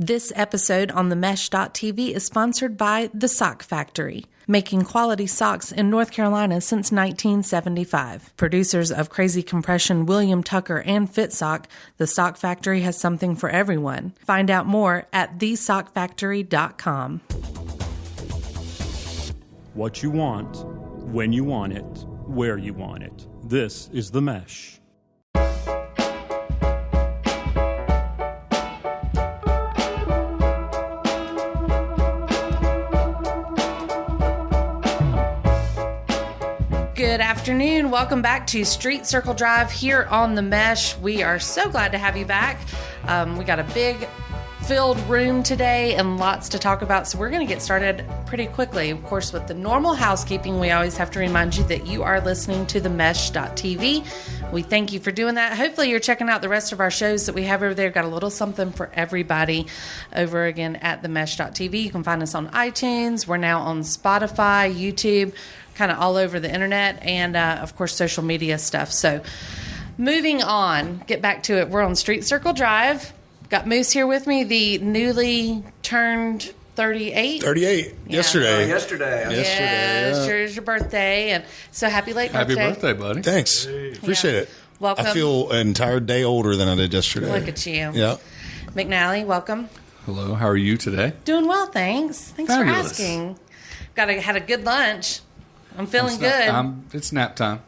This episode on the Mesh.tv is sponsored by The Sock Factory, making quality socks in North Carolina since 1975. Producers of Crazy Compression, William Tucker, and FitSock, The Sock Factory has something for everyone. Find out more at thesockfactory.com. What you want, when you want it, where you want it. This is The Mesh. Good afternoon. Welcome back to Street Circle Drive here on the Mesh. We are so glad to have you back. We got a big filled room today and lots to talk about, so we're going to get started pretty quickly. Of course, with the normal housekeeping, we always have to remind you that you are listening to the Mesh.tv. We thank you for doing that. Hopefully you're checking out the rest of our shows that we have over there. Got a little something for everybody over again at the Mesh.tv. You can find us on iTunes. We're now on Spotify, YouTube, kind of all over the internet, and of course social media stuff. So moving on, get back to it. We're on Street Circle Drive. Got Moose here with me, the newly turned 38. 38. Yeah. Yesterday. Yeah, sure is your birthday, and so happy late birthday. Happy birthday, buddy. Thanks. Appreciate it. Welcome. I feel an entire day older than I did yesterday. Look at you. Yeah. McNally, welcome. Hello, how are you today? Doing well, thanks. Thanks Fabulous. for asking. Had a good lunch. I'm feeling good. It's nap time.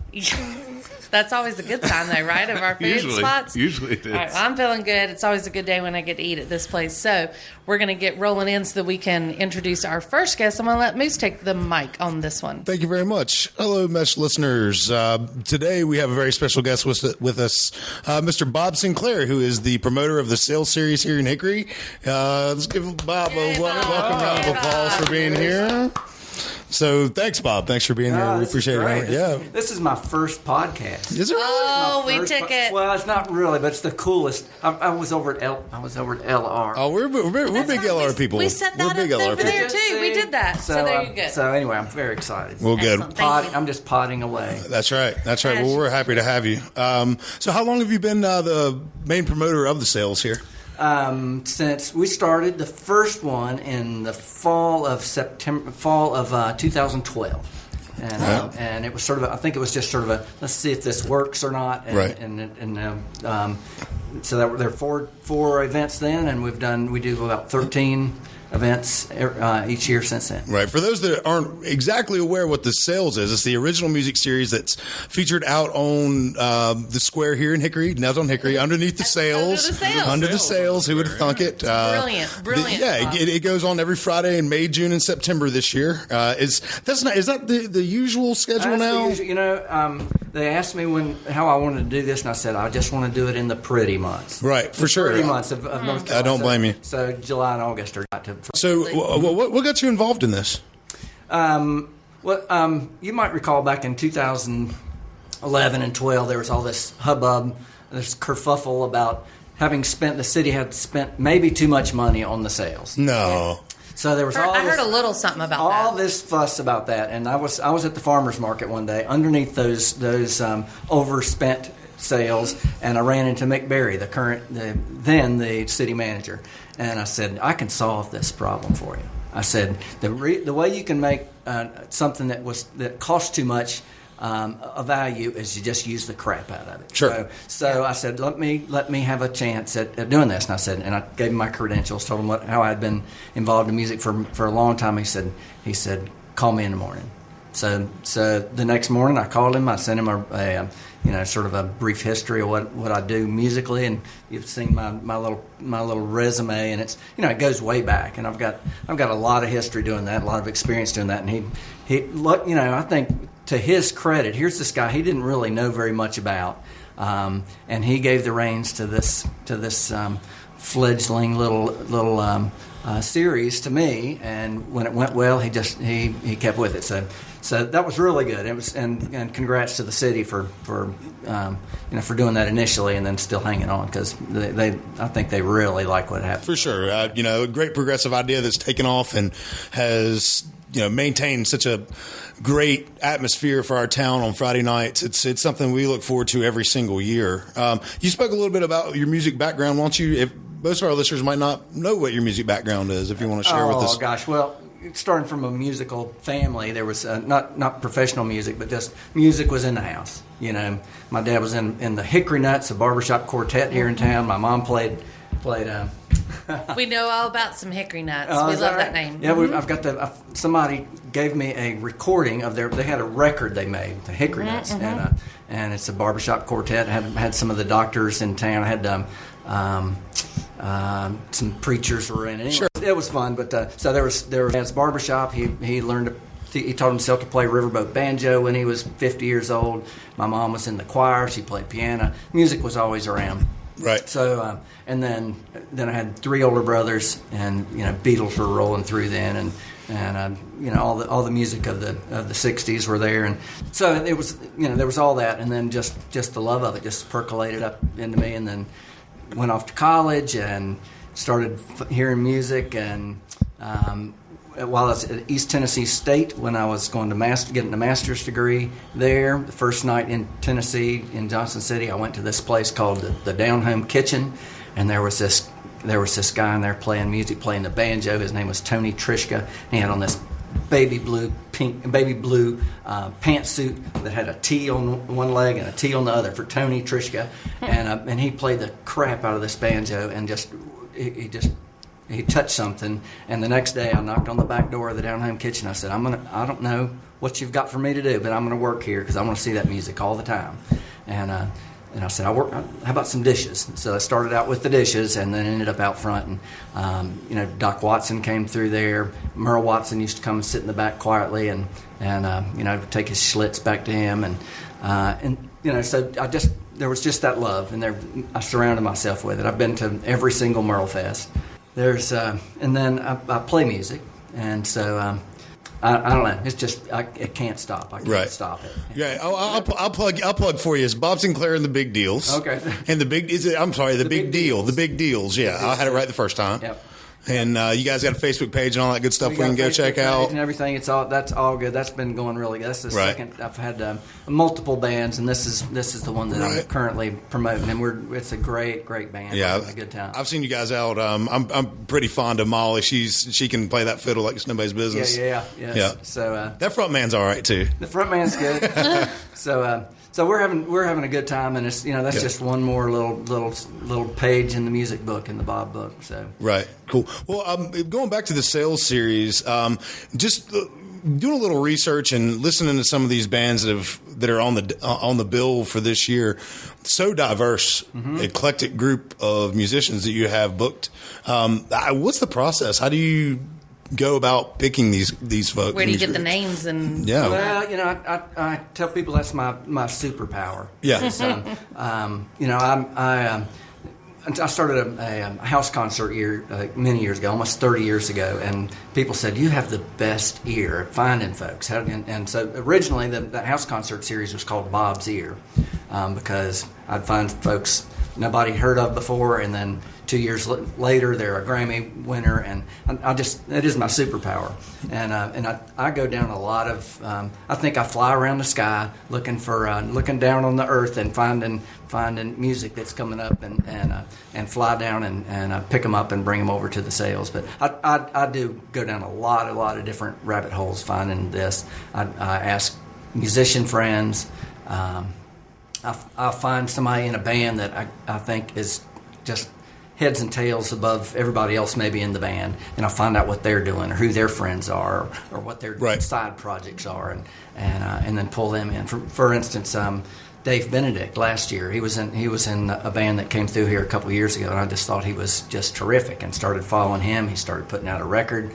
That's always a good sign, though, right, of our food spots? Usually it is. All right, well, I'm feeling good. It's always a good day when I get to eat at this place. So we're going to get rolling in so that we can introduce our first guest. I'm going to let Moose take the mic on this one. Thank you very much. Hello, Mesh listeners. Today we have a very special guest with us, Mr. Bob Sinclair, who is the promoter of the Sales Series here in Hickory. Let's give Bob a welcome round of applause for being here. So thanks, Bob. Thanks for being here. We appreciate it. Yeah. This is my first podcast. Is it really? Oh, we took it. Well, it's not really, but it's the coolest. I was over at LR. Oh, we're big LR people. We set that we're big up LR over people. there, too. We did that. So there you go. So anyway, I'm very excited. Well, good. Excellent. I'm just potting away. That's right. Well, we're happy to have you. So how long have you been the main promoter of the sales here? Since we started the first one in the fall of 2012. And it was sort of I think it was just sort of a, let's see if this works or not. And, right. So there were four events then, and we do about 13 events each year since then. Right. For those that aren't exactly aware what the Sales is, it's the original music series that's featured out on the square here in Hickory, downtown Hickory, underneath the Sales. Under the Sales. Who would have thunk it? Brilliant. It goes on every Friday in May, June, and September this year. Is that the usual schedule now? They asked me how I wanted to do this, and I said I just want to do it in the pretty months. Right, for sure. Pretty months of North Carolina. I don't blame you. So July and August are not to. So what got you involved in this? You might recall back in 2011 and 12, there was all this hubbub, this kerfuffle about the city had spent maybe too much money on the sales. No. So there was I heard a little something about that. All this fuss about that, and I was at the farmers market one day underneath those overspent sales, and I ran into Mick Berry, then the city manager, and I said, I can solve this problem for you. I said the way you can make something that costs too much a value is you just use the crap out of it. Sure. So I said, let me have a chance at doing this. And I gave him my credentials, told him how I had been involved in music for a long time. He said, call me in the morning. So the next morning I called him. I sent him a sort of a brief history of what I do musically, and you've seen my little resume, and it's it goes way back, and I've got a lot of history doing that, a lot of experience doing that, and he I think to his credit, here's this guy he didn't really know very much about, and he gave the reins to this fledgling little series to me, and when it went well, he kept with it. So that was really good. It was, and congrats to the city for doing that initially, and then still hanging on, because I think they really like what happened. For sure, a great progressive idea that's taken off and has maintained such a great atmosphere for our town on Friday nights. It's something we look forward to every single year. You spoke a little bit about your music background. Why don't you most of our listeners might not know what your music background is. If you want to share with us. Oh gosh, well, starting from a musical family, there was not professional music, but just music was in the house. You know, my dad was in the Hickory Nuts, a barbershop quartet here in town. My mom played. We know all about some Hickory Nuts. We Is love right? that name. Yeah, I've got somebody gave me a recording of they had a record they made, the Hickory Nuts, and it's a barbershop quartet. Had some of the doctors in town. Had some preachers were in it. Anyway, Sure. It was fun, but so there was Dad's barbershop. He learned he taught himself to play riverboat banjo when he was 50 years old. My mom was in the choir. She played piano. Music was always around. Right. So, and then I had 3 older brothers, and Beatles were rolling through then, and all the music of the 60s were there, and so it was there was all that, and then just the love of it just percolated up into me, and then went off to college and started hearing music, and while I was at East Tennessee State, when I was going to getting a master's degree there, the first night in Tennessee, in Johnson City, I went to this place called the Down Home Kitchen, and there was this guy in there playing music, playing the banjo. His name was Tony Trishka. He had on this baby blue pantsuit that had a T on one leg and a T on the other for Tony Trishka, and he played the crap out of this banjo, and he touched something, and the next day I knocked on the back door of the Down Home Kitchen. I said, I don't know what you've got for me to do, but I'm going to work here because I want to see that music all the time. And I said, how about some dishes? So I started out with the dishes, and then ended up out front. And Doc Watson came through there. Merle Watson used to come and sit in the back quietly, and take his Schlitz back to him, so there was just that love, and I surrounded myself with it. I've been to every single Merle Fest. And then I play music, and so I don't know. It's just it can't stop. I can't stop it. Yeah, I'll plug for you. It's Bob Sinclair and the Big Deals. Okay. And the Big Deals. The Big Deals. Yeah, I had it right the first time. Yep. And you guys got a Facebook page and all that good stuff we can go check out. And everything, that's all good. That's been going really good. That's the second. I've had multiple bands, and this is the one that I'm currently promoting. And it's a great band. Yeah, a good time. I've seen you guys out. I'm pretty fond of Molly. She can play that fiddle like it's nobody's business. Yeah. So that front man's all right too. The front man's good. So we're having a good time, and it's that's just one more little page in the music book, in the Bob book. So right, cool. Well, going back to the sales series, just doing a little research and listening to some of these bands that are on the bill for this year. So diverse, eclectic group of musicians that you have booked. What's the process? How do you go about picking these folks? Where do you get the names? And yeah, well, I tell people that's my superpower. Yeah. I started a house concert ear many years ago, almost 30 years ago, and people said, you have the best ear at finding folks. And so originally the house concert series was called Bob's Ear, because I'd find folks nobody heard of before, and then 2 years later they're a Grammy winner, and it is my superpower. And I go down a lot of I think I fly around the sky looking down on the earth and finding music that's coming up, and fly down and pick them up and bring them over to the sales. But I do go down a lot of different rabbit holes finding this. I ask musician friends. I find somebody in a band that I think is just heads and tails above everybody else maybe in the band, and I find out what they're doing or who their friends are or what their side projects are, and then pull them in. For instance, Dave Benedict last year, he was in a band that came through here a couple of years ago, and I just thought he was just terrific, and started following him. He started putting out a record.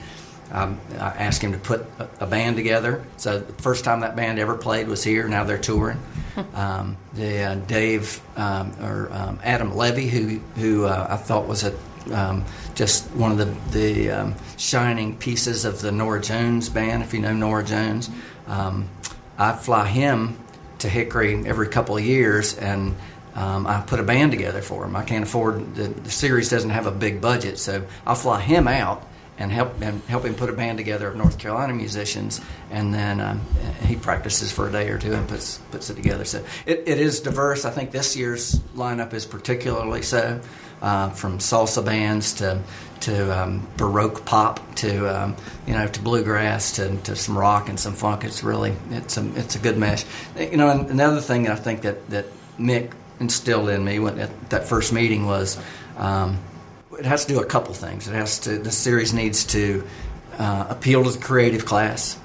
I asked him to put a band together. So the first time that band ever played was here. Now they're touring. Adam Levy, who I thought was just one of the shining pieces of the Norah Jones band, if you know Norah Jones. I fly him to Hickory every couple of years, and I put a band together for him. I can't afford, the series doesn't have a big budget, so I'll fly him out, and help him put a band together of North Carolina musicians, and then he practices for a day or two and puts it together. So it is diverse. I think this year's lineup is particularly so, from salsa bands to Baroque pop to to bluegrass to some rock and some funk. It's a good mesh. And another thing that I think that Mick instilled in me at that first meeting was. It has to do a couple things. The series needs to appeal to the creative class.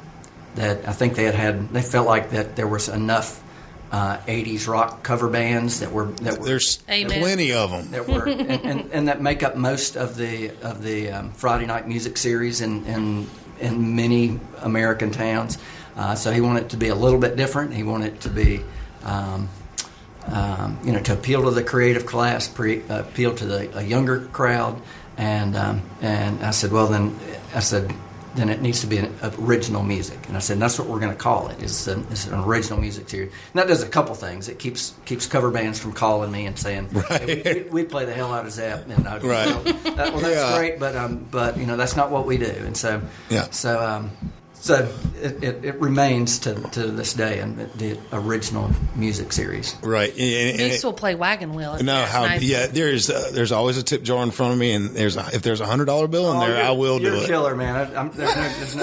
That I think they felt like that there was enough 80s rock cover bands that were there's Amen. plenty of them that were and that make up most of the Friday night music series in many American towns. So he wanted it to be a little bit different. He wanted it to be to appeal to the creative class, appeal to a younger crowd, and I said, then it needs to be an original music, and I said, that's what we're going to call it. It's an original music series, and that does a couple things. It keeps cover bands from calling me and saying, hey, we play the hell out of Zepp, and that's great, but that's not what we do, and so So it remains to this day and the original music series. Right. Moose will play Wagon Wheel. There's always a tip jar in front of me, and if there's $100 bill in there, I will do it. You're a killer, man. There's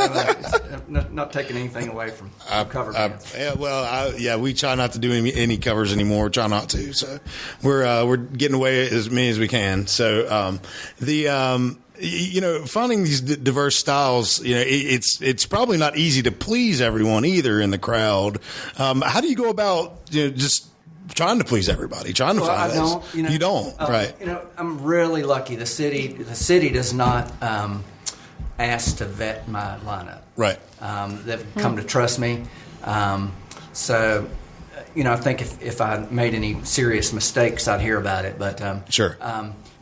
not taking anything away from cover bands. We try not to do any covers anymore. Try not to. So we're getting away as many as we can. So finding these diverse styles, it's probably not easy to please everyone either in the crowd. How do you go about just trying to please everybody, trying to find this? You don't, right? I'm really lucky. The city does not ask to vet my lineup. Right. They've come to trust me. So, I think if I made any serious mistakes, I'd hear about it. But sure.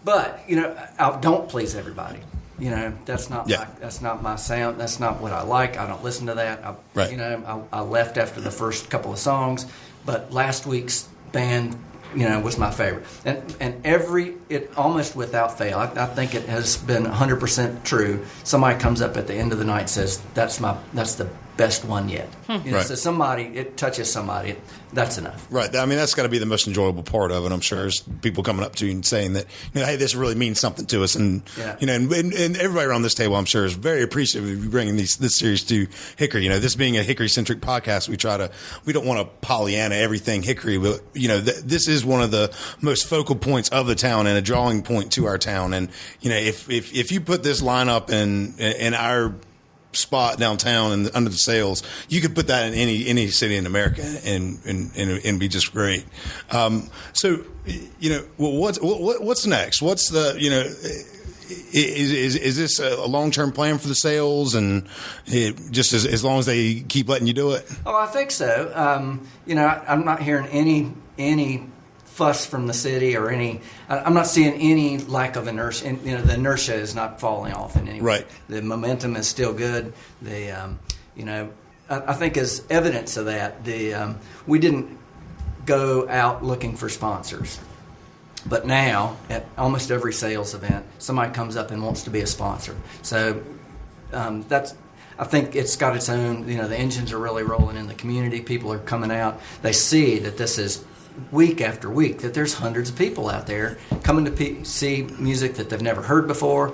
But I don't please everybody. That's not my sound. That's not what I like. I don't listen to that. I left after the first couple of songs, but last week's band, was my favorite. And it almost without fail, I think it has been 100% true. Somebody comes up at the end of the night and says, "That's the best one yet." So it touches somebody. That's enough. Right. I mean, that's got to be the most enjoyable part of it. I'm sure is people coming up to you and saying that, hey, this really means something to us, and and everybody around this table, I'm sure, is very appreciative of you bringing this series to Hickory. This being a Hickory centric podcast, we don't want to Pollyanna everything Hickory, but this is one of the most focal points of the town and a drawing point to our town. And if you put this lineup in our spot downtown and under the sails, you could put that in any city in America and be just great. So what's next? What's the is this a long-term plan for the sales, and just as long as they keep letting you do it? Oh, I think so. I'm not hearing any fuss from the city or I'm not seeing any lack of inertia. And, the inertia is not falling off in any way. Right. The momentum is still good. I think as evidence of that, we didn't go out looking for sponsors. But now, at almost every sales event, somebody comes up and wants to be a sponsor. So I think it's got its own, the engines are really rolling in the community. People are coming out. They see that this is week after week, that there's hundreds of people out there coming to see music that they've never heard before,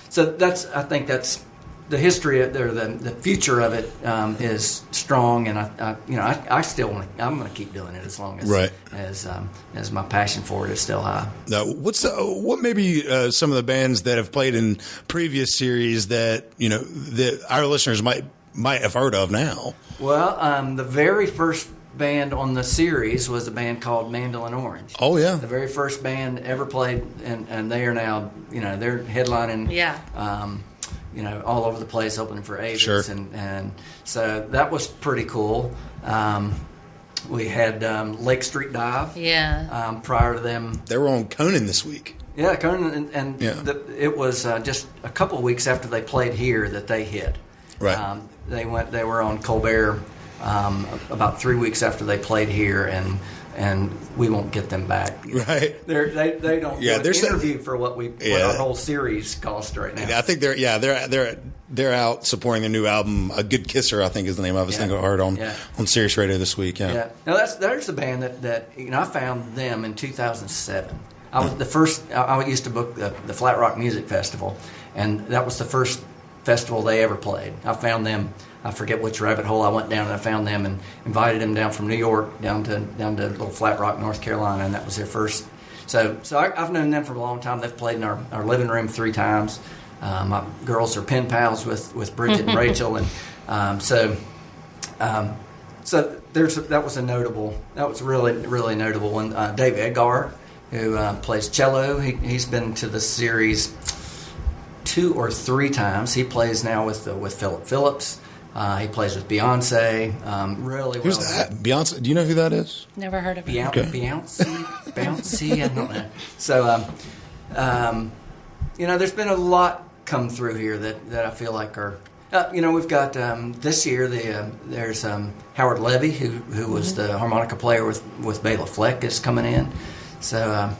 so I think that's the history of the future of it is strong, and I still I'm going to keep doing it as long as as my passion for it is still high. Now, what maybe some of the bands that have played in previous series that that our listeners might have heard of now? Well, the very first band on the series was a band called Mandolin Orange. Oh yeah, the very first band ever played, and they are now they're headlining all over the place, opening for Avis. Sure. And so that was pretty cool. We had Lake Street Dive. Yeah. Prior to them, they were on Conan this week. Yeah, Conan, and it was just a couple of weeks after they played here that they hit. Right. They were on Colbert about 3 weeks after they played here, and we won't get them back. Right. They don't Yeah, do there's an interview for what our whole series cost right now. I think they're out supporting their new album. A Good Kisser, I think, is the name of it. I think I heard on Sirius Radio this week. Yeah. Now there's a band that I found them in 2007. I was the first. I used to book the Flat Rock Music Festival, and that was the first festival they ever played. I found them. I forget which rabbit hole I went down, and I found them and invited them down from New York down to little Flat Rock, North Carolina, and that was their first. So I've known them for a long time. They've played in our living room 3 times. My girls are pen pals with Bridget and Rachel, and so that was a really notable one. Dave Edgar, who plays cello, he's been to the series 2 or 3 times. He plays now with Philip Phillips. He plays with Beyonce. Really well. Who's that? Beyonce? Do you know who that is? Never heard of it. Beyonce, I don't know. So, there's been a lot come through here that I feel like are. We've got this year. There's Howard Levy, who was the harmonica player with Bela Fleck, is coming in. So,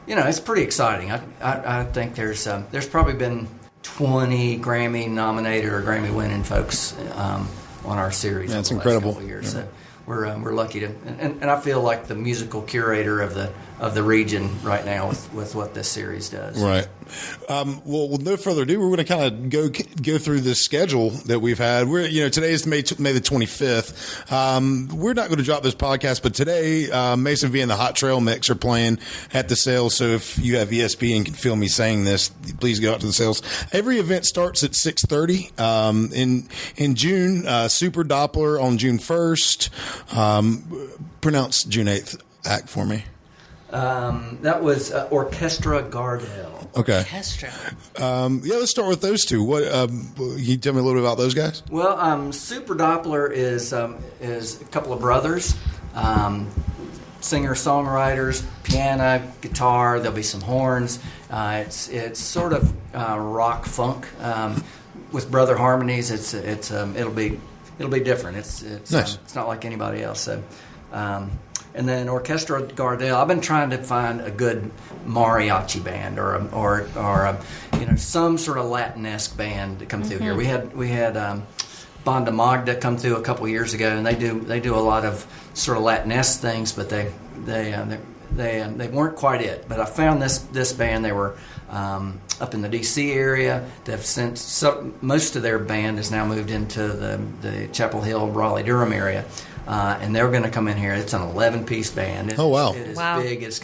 it's pretty exciting. I think there's probably been 20 Grammy nominated or Grammy winning folks on our series. That's over the incredible. Last couple of years. So we're lucky to, and I feel like the musical curator of the region right now with what this series does. Right. Well, with no further ado, we're going to kind of go through this schedule that we've had. Today is May the 25th. We're not going to drop this podcast, but today Mason V and the Hot Trail Mix are playing at the Sales. So if you have ESP and can feel me saying this, please go out to the Sales. Every event starts at 6:30. In June, Super Doppler on June 1st. Pronounce June 8th act for me. That was Orchestra Gardel. Okay. Orchestra. Let's start with those two. What can you tell me a little bit about those guys? Well, Super Doppler is a couple of brothers, singer songwriters, piano, guitar. There'll be some horns. It's sort of rock funk with brother harmonies. It'll be different. It's nice. It's not like anybody else. So. And then Orchestra Gardel. I've been trying to find a good mariachi band or some sort of Latin-esque band to come through here. We had Banda Magda come through a couple years ago, and they do a lot of sort of Latin-esque things, but they weren't quite it. But I found this band. They were up in the D.C. area. Most of their band has now moved into the Chapel Hill, Raleigh-Durham area. And they're going to come in here. It's an 11-piece band. Oh wow! It is big. It's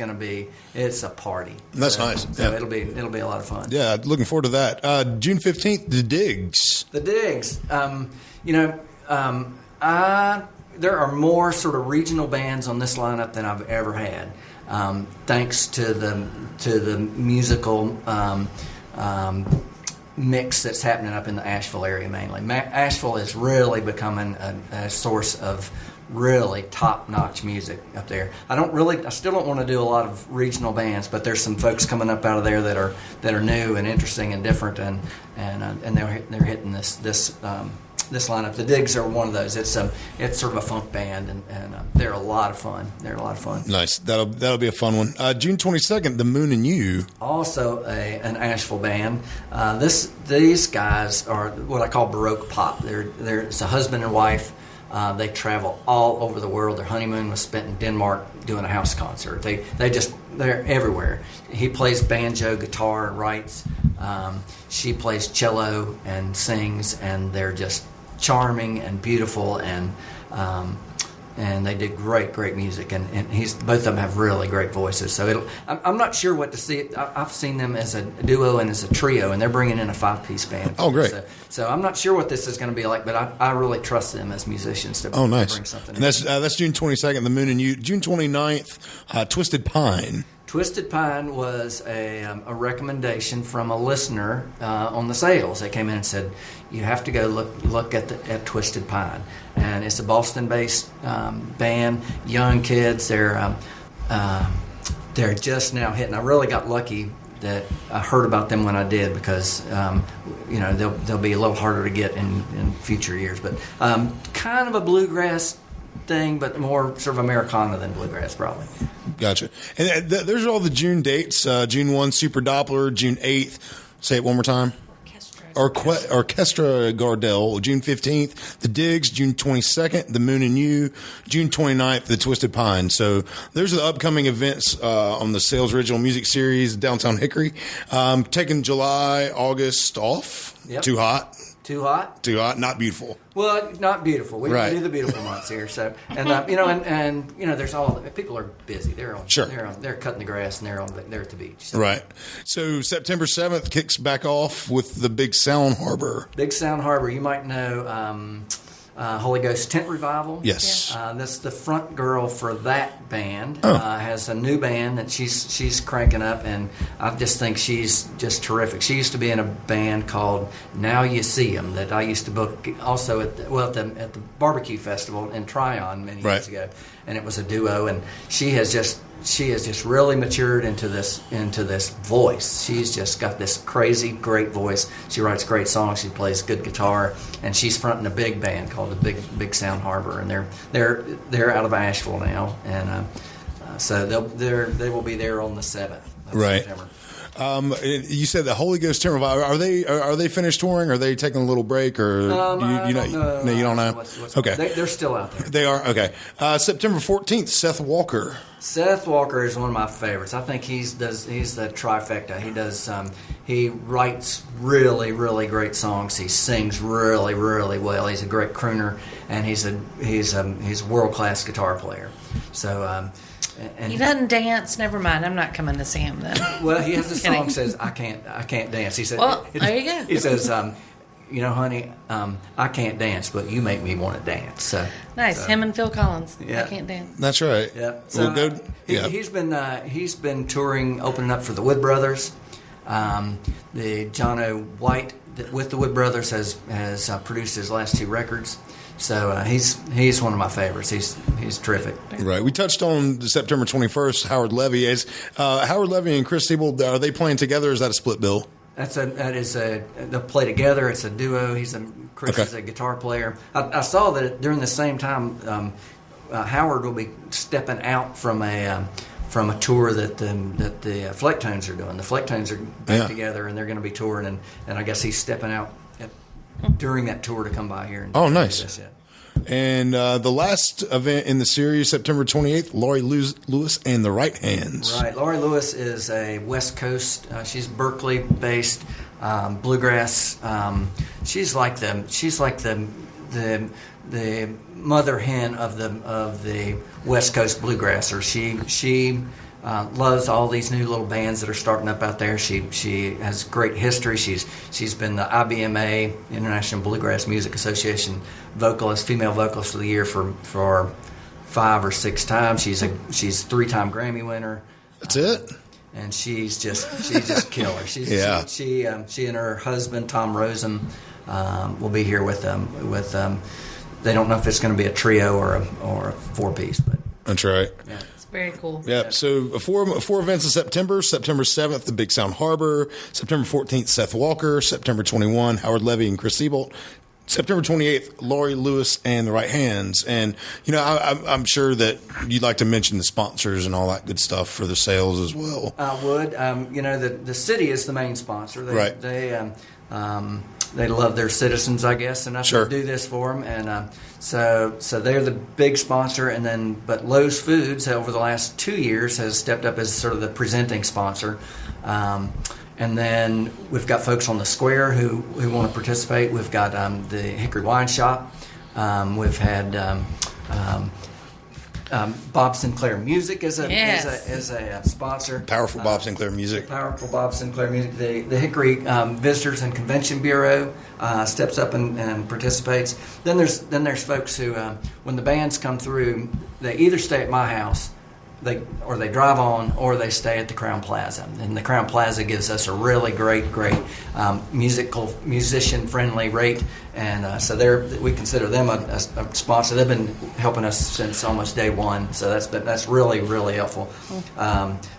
a party. That's nice. So it'll be a lot of fun. Yeah, looking forward to that. June 15th, the Digs. The Digs. There are more sort of regional bands on this lineup than I've ever had. Thanks to the musical mix that's happening up in the Asheville area mainly. Asheville is really becoming a source of really top-notch music up there. I still don't want to do a lot of regional bands, but there's some folks coming up out of there that are new and interesting and different, and they're hitting this lineup. The Digs are one of those. It's sort of a funk band, and they're a lot of fun. Nice. That'll be a fun one. June 22nd, The Moon and You. Also an Asheville band. These guys are what I call Baroque pop. It's a husband and wife. They travel all over the world. Their honeymoon was spent in Denmark doing a house concert. They're everywhere. He plays banjo, guitar, writes. She plays cello and sings, and they're just charming and beautiful, and they did great music, and both of them have really great voices. So I'm not sure what to see. I've seen them as a duo and as a trio, and they're bringing in a 5-piece band. Oh, great! So I'm not sure what this is going to be like, but I really trust them as musicians to bring something. And that's June 22nd, The Moon and You. June 29th, Twisted Pine. Twisted Pine was a recommendation from a listener on the Sales. They came in and said, "You have to go look at Twisted Pine," and it's a Boston-based band, young kids. They're just now hitting. I really got lucky that I heard about them when I did, because they'll be a little harder to get in future years. But kind of a bluegrass thing, but more sort of Americana than bluegrass, probably. Gotcha. And there's all the June dates. June 1, Super Doppler. June 8th. Say it one more time. Orchestra Gardel, June 15th. The Digs, June 22nd. The Moon and You, June 29th. The Twisted Pine. So there's the upcoming events on the Sales Original Music Series, Downtown Hickory. Taking July, August off. Yep. Too hot. Too hot? Too hot. Not beautiful. Well, not beautiful. We Right. do the beautiful months here. So, and there's all people are busy. They're on. Sure. They're cutting the grass and they're at the beach. So. Right. So September 7th kicks back off with the Big Sound Harbor. Big Sound Harbor. You might know Holy Ghost Tent Revival. Yes. That's the front girl for that band. Has a new band that she's cranking up, and I just think she's just terrific. She used to be in a band called Now You See 'Em that I used to book also at the barbecue festival in Tryon many years ago, and it was a duo. And she has just really matured into this voice. She's just got this crazy great voice. She writes great songs. She plays good guitar, and she's fronting a big band called the Big Sound Harbor, and they're out of Asheville now, and so they will be there on the 7th of September. You said the Holy Ghost Tent Revival. Are they finished touring? Are they taking a little break? Or you don't know. Okay, they're still out there. They are okay. September 14th, Seth Walker. Seth Walker is one of my favorites. I think he's the trifecta. He writes really, really great songs. He sings really, really well. He's a great crooner, and he's a world-class guitar player. So. And he doesn't dance. Never mind. I'm not coming to see him then. Well, he has a song that says I can't dance. He said. Well, there you go. He says, honey, I can't dance, but you make me want to dance. So nice. Him and Phil Collins. Yeah. I can't dance. That's right. Yeah. So we'll go. He's been touring, opening up for the Wood Brothers. The John O. White with the Wood Brothers has produced his last 2 records. So he's one of my favorites. He's terrific. Right. We touched on September 21st. Howard Levy is Howard Levy and Chris Siebel. Are they playing together? Or is that a split bill? They'll play together. It's a duo. Chris is a guitar player. I saw that during the same time, Howard will be stepping out from a tour that the Flecktones are doing. The Flecktones are back together, and they're going to be touring, and I guess he's stepping out during that tour to come by here. And nice. And the last event in the series, September 28th, Laurie Lewis and the Right Hands. Right. Laurie Lewis is a West Coast. She's Berkeley-based bluegrass. She's like the mother hen of the West Coast bluegrasser. She loves all these new little bands that are starting up out there. She has great history. She's been the IBMA, International Bluegrass Music Association female vocalist of the year for 5 or 6 times. She's 3-time Grammy winner. That's it. And she's just killer. She and her husband Tom Rosen will be here with them. They don't know if it's going to be a trio or a 4-piece, but that's right. Yeah. Very cool. Yep. So 4 events in September. September 7th, the Big Sound Harbor. September 14th, Seth Walker. September 21, Howard Levy and Chris Siebel. September 28th, Laurie Lewis and the Right Hands. And, I'm sure that you'd like to mention the sponsors and all that good stuff for the sales as well. I would. The city is the main sponsor. They love their citizens, I guess, and I do this for them. And so they're the big sponsor. But Lowe's Foods over the last 2 years has stepped up as sort of the presenting sponsor. And then we've got folks on the square who want to participate. We've got the Hickory Wine Shop. We've had Bob Sinclair Music as a sponsor. Powerful Bob Sinclair Music. Powerful Bob Sinclair Music. The Hickory Visitors and Convention Bureau steps up and participates. Then there's folks who, when the bands come through, they either stay at my house, they drive on, or they stay at the Crowne Plaza. And the Crowne Plaza gives us a really great musician-friendly rate. And so we consider them a sponsor. They've been helping us since almost day one. So that's really, really helpful.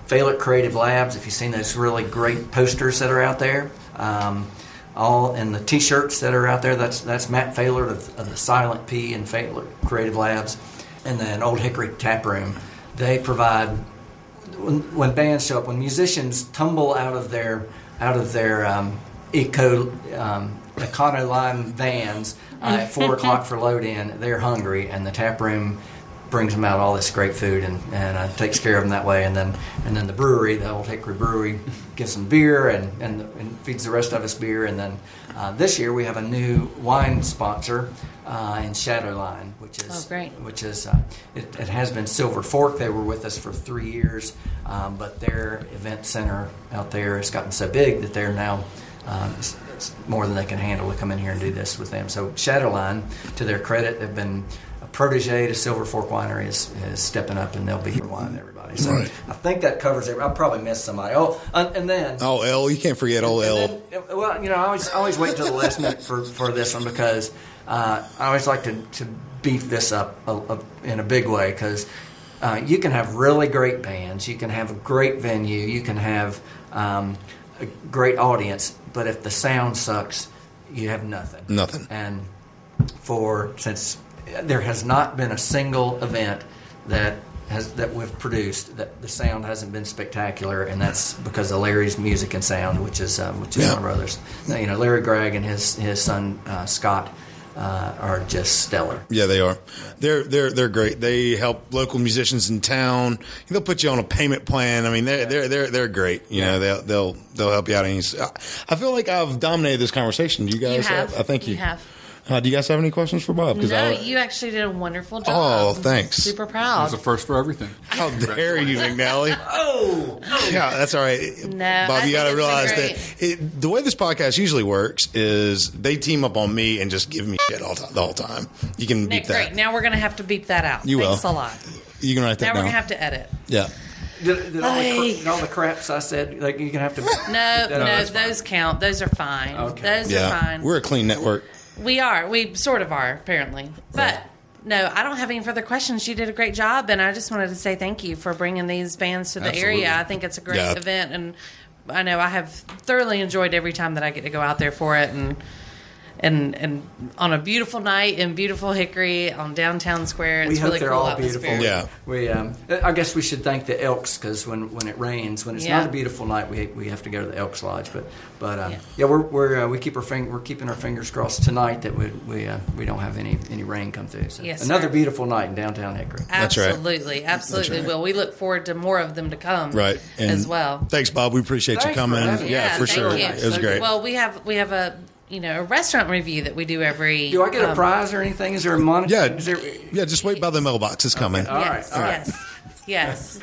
Phallic Creative Labs, if you've seen those really great posters that are out there, all and the T-shirts that are out there, that's Matt Phallic of the Silent P and Phallic Creative Labs. and then Old Hickory Tap Room. They provide, when bands show up, when musicians tumble out of their Econoline vans at 4 o'clock for load in, they're hungry, and the tap room brings them out all this great food and takes care of them that way. And then the brewery, the Old Hickory Brewery, gives them beer and feeds the rest of us beer. And then this year we have a new wine sponsor in Shadowline, which is great. Which is it has been Silver Fork. They were with us for 3 years, but their event center out there has gotten so big that they're now it's more than they can handle to come in here and do this with them. So Shadowline, to their credit, they've been a protege to Silver Fork Winery is stepping up, and they'll be here wine everybody. So Right. I think that covers it. I'll probably miss somebody. And then L, you can't forget old L. then, well, I always wait until the last minute for this one because I always like to beef this up in a big way because you can have really great bands, you can have a great venue, you can have a great audience, but if the sound sucks, you have nothing. Nothing. And since there has not been a single event that we've produced that the sound hasn't been spectacular, and that's because of Larry's Music and Sound, which is my brother's. Larry Gregg and his son Scott are just stellar. Yeah, they are. They're great. They help local musicians in town. They'll put you on a payment plan. I mean, they're great. You know, they'll help you out. I feel like I've dominated this conversation. Do you guys? You have. I think you have. Do you guys have any questions for Bob? No, you actually did a wonderful job. Oh, thanks. Super proud. There's a first for everything. How dare you, McNally? Yeah, that's all right. No, Bob, you got to it's realize been that the way this podcast usually works is they team up on me and just give me shit the whole time. You can beep that. Great. Now we're going to have to beep that out. You Thanks will. a lot. You can write that Now down. we're going to have to edit. Yeah. Did all the craps I said, like you can have to. No, those count. Those are fine. Okay. Those are fine. We're a clean network. We are. We sort of are, apparently. But no, I don't have any further questions. You did a great job, and I just wanted to say thank you for bringing these bands to the Absolutely. area. I think it's a great event, and I know I have thoroughly enjoyed every time that I get to go out there for it, and on a beautiful night in beautiful Hickory on Downtown Square. It's We hope really they're cool all atmosphere. beautiful. Yeah. I guess we should thank the Elks because when it rains, when it's Yeah. not a beautiful night, we have to go to the Elks Lodge. But we're keeping our fingers crossed tonight that we don't have any rain come through. So Yes, another sir. beautiful night in downtown Hickory. That's right. Absolutely. That's right. Well, we look forward to more of them to come. Right. And as well. Thanks, Bob. We appreciate you Thanks for coming. having me. Yeah, for thank sure. you. It was great. Well, we have a restaurant review that we do every. Do I get a prize or anything? Is there a monitor? Yeah, just wait by the mailbox. It's coming. All right. Yes.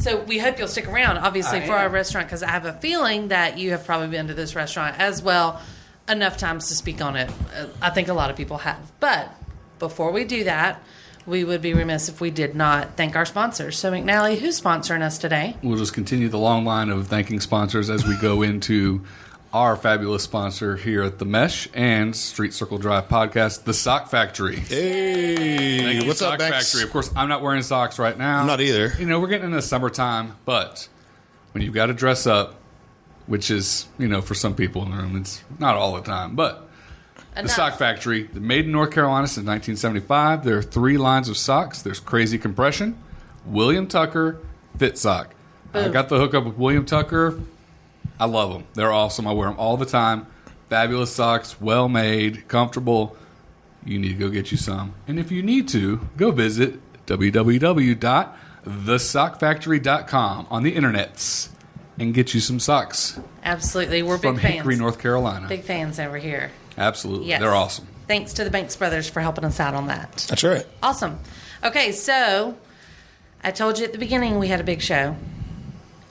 So we hope you'll stick around, obviously, for our restaurant, because I have a feeling that you have probably been to this restaurant as well enough times to speak on it. I think a lot of people have. But before we do that, we would be remiss if we did not thank our sponsors. So, McNally, who's sponsoring us today? We'll just continue the long line of thanking sponsors as we go into our fabulous sponsor here at the Mesh and Street Circle Drive podcast, the Sock Factory. Hey, Thank you, what's Sock up, Max? Factory? Of course, I'm not wearing socks right now. I'm not either. We're getting into summertime, but when you've got to dress up, which is, for some people in the room, it's not all the time, but the Sock Factory, made in North Carolina since 1975. There are 3 lines of socks. There's Crazy Compression, William Tucker, Fit Sock. I got the hookup with William Tucker. I love them. They're awesome. I wear them all the time. Fabulous socks, well made, comfortable. You need to go get you some. And if you need to, go visit www.thesockfactory.com on the internets and get you some socks. Absolutely. We're from big fans. Hickory, North Carolina. Big fans over here. Absolutely. Yes. They're awesome. Thanks to the Banks brothers for helping us out on that. That's right. Awesome. Okay, so I told you at the beginning we had a big show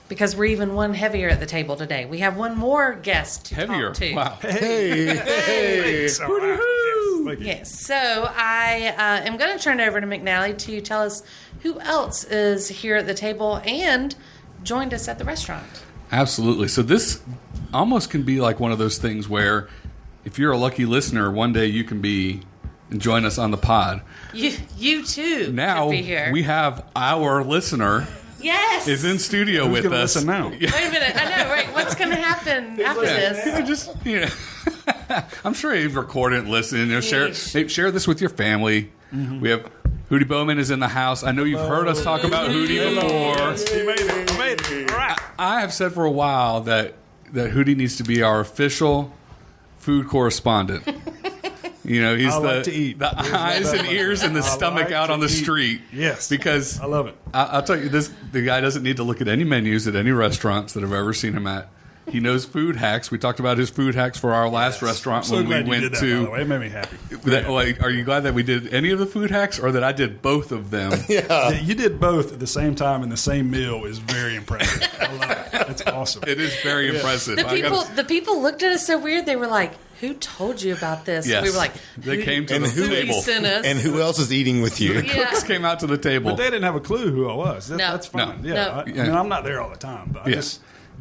because we're even one heavier at the table today. We have one more guest to Heavier. talk to. Wow. Hey. Yes. So I am going to turn it over to McNally to tell us who else is here at the table and joined us at the restaurant. Absolutely. So this almost can be like one of those things where if you're a lucky listener, one day you can be and join us on the pod. You too Now could be here. we have our listener yes. is in studio with gonna us. listen now? Wait a minute. I know, right? What's going to happen after this? I'm I'm sure you've recorded and listened. Share this with your family. Mm-hmm. We have Hootie Bowman is in the house. I know you've heard us talk about Hootie before. He made it. All right. I have said for a while that Hootie needs to be our official food correspondent. You know, he's the eyes and ears and the stomach out on the street. Yes. Because I love it. I'll tell you this, the guy doesn't need to look at any menus at any resturants that I've ever seen him at. He knows food hacks. We talked about his food hacks for our last restaurant So when glad we you went did that, to. by the way. It made me happy. Are you glad that we did any of the food hacks or that I did both of them? Yeah, you did both at the same time in the same meal is very impressive. I love it. That's awesome. It is very impressive. The people looked at us so weird. They were like, "Who told you about this?" Yes. We were like, They came to the Hootie table. sent us. And who else is eating with you? Yeah. Cooks came out to the table. But they didn't have a clue who I was. No. That's fine. No. Yeah. No. I mean, I'm not there all the time, but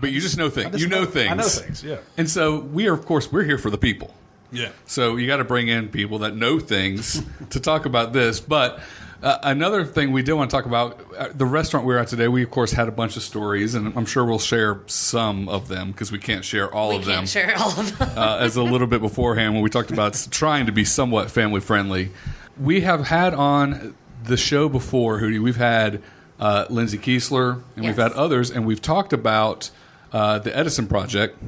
But you just know things. You know things. I know things, yeah. And so we're here for the people. Yeah. So you got to bring in people that know things to talk about this. But another thing we did want to talk about, the restaurant we were at today, we, of course, had a bunch of stories, and I'm sure we'll share some of them because we can't share all of them. Can't share all of them. As a little bit beforehand when we talked about trying to be somewhat family-friendly. We have had on the show before, Hootie, we've had Lindsay Kiesler, and we've had others, and we've talked about the Edison Project.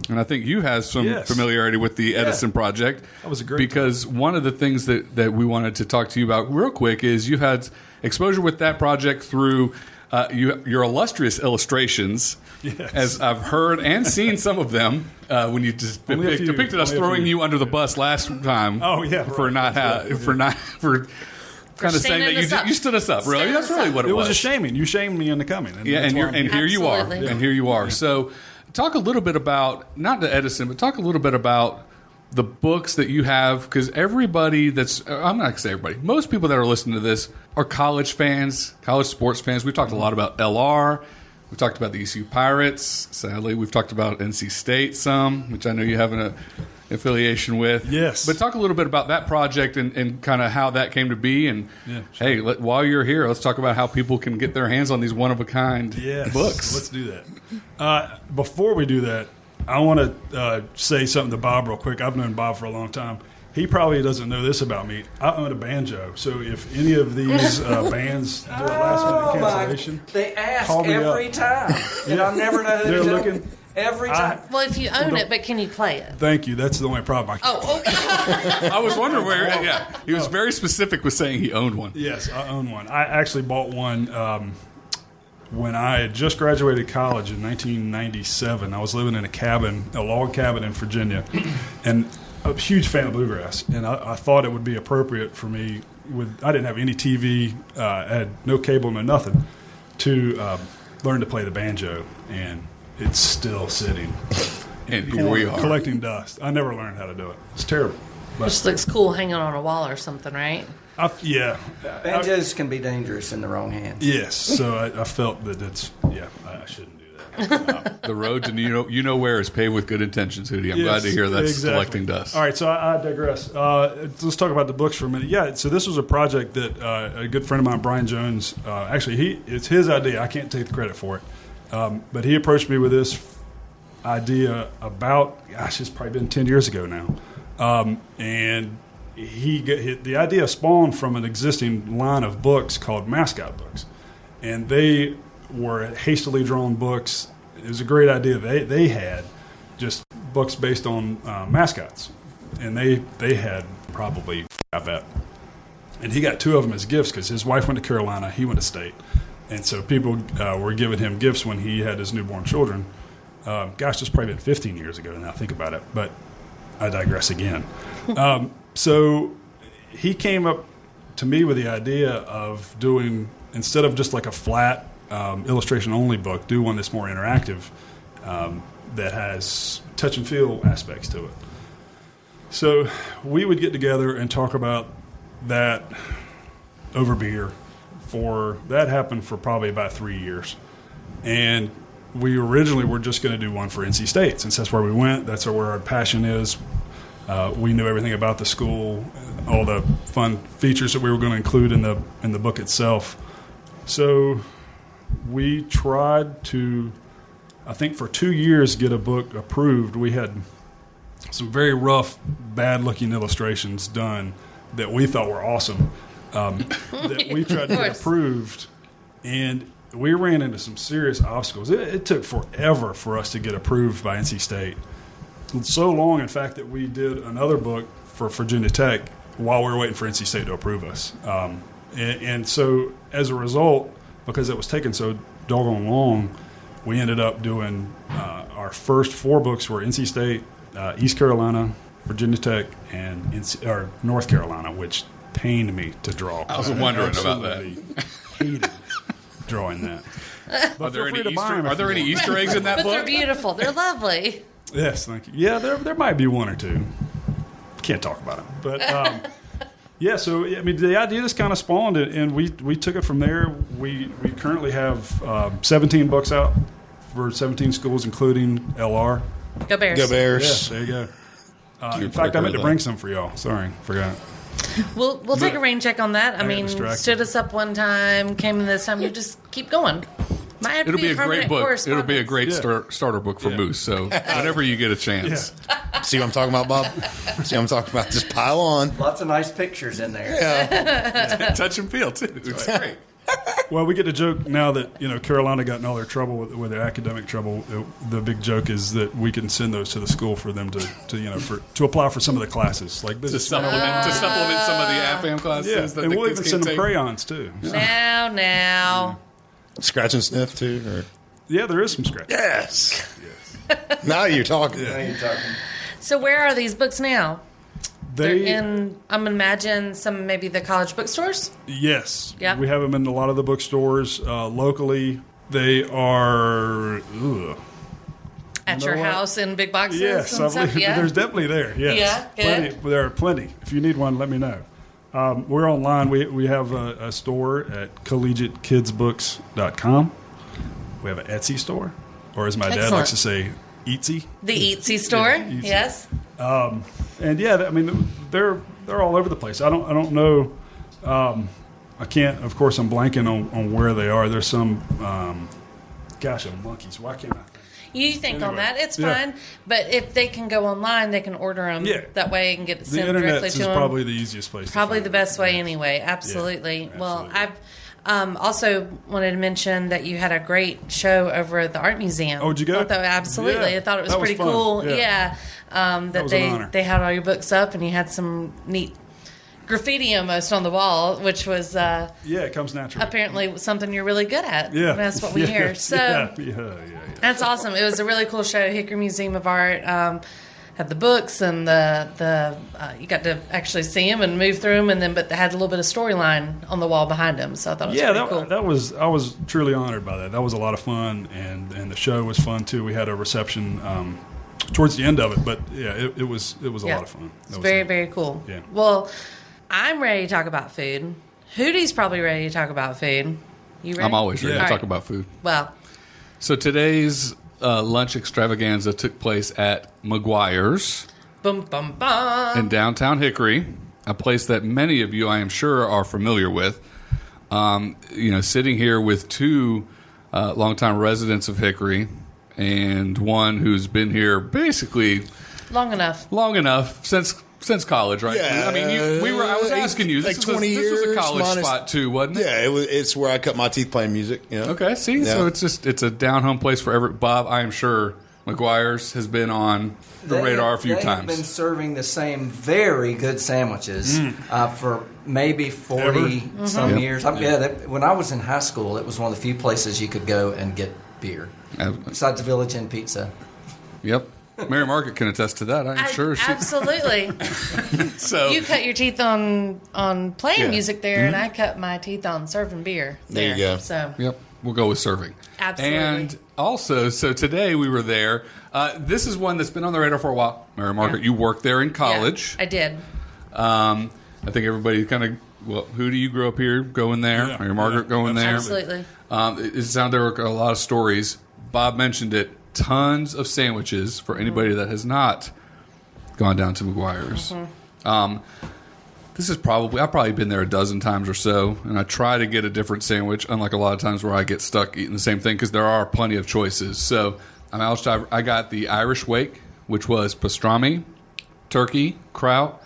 And I think you have some familiarity with the Edison Project. That was a great because one of the things that we wanted to talk to you about real quick is you've had exposure with that project through your illustrious illustrations, as I've heard and seen some of them when you just depicted us throwing you under the bus last time. Oh yeah, for kind of saying that you stood us up. Really, that's really what it was. It was a shaming. You shamed me into coming. And here you are. Absolutely. And here you are. So, talk a little bit about not the Edison, but talk a little bit about the books that you have, because everybody I'm not going to say everybody, most people that are listening to this are college fans, college sports fans. We've talked a lot about LR. We've talked about the ECU Pirates. Sadly, we've talked about NC State some, which I know you have an affiliation with. Yes. But talk a little bit about that project and kind of how that came to be. And, hey, while you're here, let's talk about how people can get their hands on these one-of-a-kind books. Let's do that. Before we do that, I want to say something to Bob real quick. I've known Bob for a long time. He probably doesn't know this about me. I own a banjo, so if any of these bands do a last-minute cancellation, they ask call me every up. time, and I never know who They're to looking. Every time. Well, if you own it, but can you play it? Thank you. That's the only problem. Oh, okay. I was wondering where. Yeah, he was very specific with saying he owned one. Yes, I own one. I actually bought one when I had just graduated college in 1997. I was living in a log cabin in Virginia, and a huge fan of bluegrass. And I thought it would be appropriate for me. I didn't have any TV, I had no cable, no nothing, to learn to play the banjo. And it's still sitting. And here we are. Collecting dust. I never learned how to do it. It's terrible. It just looks cool hanging on a wall or something, right? Yeah. Banjos can be dangerous in the wrong hands. Yes. So I felt that I shouldn't do that. The road to you know where is paved with good intentions, Hootie. I'm glad to hear that's exactly. collecting dust. All right, so I digress. Let's talk about the books for a minute. Yeah, so this was a project that a good friend of mine, Brian Jones, it's his idea. I can't take the credit for it. But he approached me with this idea about, it's probably been 10 years ago now. And the idea spawned from an existing line of books called Mascot books. And they were hastily drawn books. It was a great idea they had, just books based on mascots. And they had probably about that. And he got 2 of them as gifts because his wife went to Carolina, he went to State. And so people were giving him gifts when he had his newborn children. It's probably been 15 years ago now, think about it. But I digress again. So he came up to me with the idea of doing, instead of just like a flat illustration-only book, do one that's more interactive that has touch and feel aspects to it. So we would get together and talk about that over beer. That happened for probably about 3 years. And we originally were just going to do one for NC State, since that's where we went. That's where our passion is. We knew everything about the school, all the fun features that we were going to include in the book itself. So we tried to, I think for 2 years, get a book approved. We had some very rough, bad-looking illustrations done that we thought were awesome. that we tried to get approved, and we ran into some serious obstacles. It took forever for us to get approved by NC State. So long, in fact, that we did another book for Virginia Tech while we were waiting for NC State to approve us. And so as a result, because it was taking so doggone long, we ended up doing our first 4 books were NC State, East Carolina, Virginia Tech, and North Carolina, which pained me to draw. I was wondering about that. Hated drawing that. Are there any Easter eggs in that But book? they're beautiful. They're lovely. Yes, thank you. Yeah, there might be 1 or 2. Can't talk about it, but yeah. So I mean, the idea just kind of spawned, and we took it from there. We currently have 17 books out for 17 schools, including LR. Go Bears. Go Bears. Yeah, there you go. In fact, I meant to bring some for y'all. Sorry, forgot. We'll take a rain check on that. I got mean, distracted. stood us up one time, came in this time. You just keep going. Might have to It'll be a great permanent book. It'll be a great Yeah. starter book for Moose. So whenever you get a chance. Yeah. See what I'm talking about, Bob? See what I'm talking about? Just pile on. Lots of nice pictures in there. Touch and feel, too. It's great. Well, we get the joke now that Carolina got in all their trouble with their academic trouble. The big joke is that we can send those to the school for them to apply for some of the classes, like To business. supplement some of the AFAM classes. Yeah, that and the we'll kids even can send them take. crayons too. Now. Scratch and sniff, too? Or? Yeah, there is some scratch. Yes. Now you're talking. Now you're talking. So where are these books now? They're They in, I'm imagine, some maybe the college bookstores. Yes. Yep. We have them in a lot of the bookstores locally. They are. At You your know what? house in big boxes Yes, and stuff. Yeah. there's definitely there. Yes. Yeah, good. There are plenty. If you need one, let me know. We're online. We have a store at collegiatekidsbooks.com. We have an Etsy store, or as my dad Excellent. likes to say, Etsy. The Eatsy store. Yeah, Eatsy. Yes. And yeah, I mean they're all over the place. I don't know. I can't. Of course, I'm blanking on where they are. There's some. Gosh, I'm monkeys. Why can't I? You think on Anyway, that, it's yeah. fine. But if they can go online, they can order them Yeah. that way and get it The sent internet directly is to them. probably the easiest place. Probably to the find best it. way anyway. Absolutely. Yeah, Well, absolutely. I've also wanted to mention that you had a great show over at the art museum. Oh, did you go? Absolutely. Yeah, I thought it was that was pretty fun. cool. Yeah. That was an honor. they had all your books up and you had some neat graffiti almost on the wall, which was Yeah, it comes naturally. apparently something you're really good at. Yeah, That's what we Yeah, hear. So yeah. that's awesome. It was a really cool show. Hickory Museum of Art had the books and the you got to actually see them and move through them, but they had a little bit of storyline on the wall behind them. So I thought it was Yeah, pretty cool. that was. I was truly honored by that. That was a lot of fun, and the show was fun too. We had a reception towards the end of it, but yeah, it was a lot of fun. It's That was very, neat. very cool. Yeah. Well, I'm ready to talk about food. Hootie's probably ready to talk about food. You ready? I'm always ready Yeah. to All talk right. about food. Well, So today's lunch extravaganza took place at McGuires boom, bum, bum. in downtown Hickory, a place that many of you, I am sure, are familiar with. Sitting here with 2 longtime residents of Hickory and one who's been here basically Long enough. long enough since college, right? Yeah, I mean, I was asking you. This like was 20 this was a years college minus- spot too, wasn't it? Yeah, it's where I cut my teeth playing music. Okay, see, Yeah. so it's a down home place for every. Bob, I am sure McGuire's has been on the radar a few They have times. been serving the same very good sandwiches for maybe 40 some Yep. years. When I was in high school, it was one of the few places you could go and get beer. Besides the Village Inn Pizza. Yep, Mary Margaret can attest to that. I'm sure. Absolutely. So You cut your teeth on playing Yeah. music there, and I cut my teeth on serving beer. There you go. So Yep, we'll go with serving. Absolutely. And also, so today we were there. This is one that's been on the radar for a while. Mary Margaret, you worked there in college. yeah, I did. I think everybody kind of. Well, who do you grow up here going there? Yeah, Mary Margaret yeah, going there. Absolutely. It sounded there were a lot of stories. Bob mentioned it. Tons of sandwiches for anybody that has not gone down to McGuire's. This is I've probably been there a dozen times or so, and I try to get a different sandwich, unlike a lot of times where I get stuck eating the same thing because there are plenty of choices. So I got the Irish wake, which was pastrami, turkey, kraut.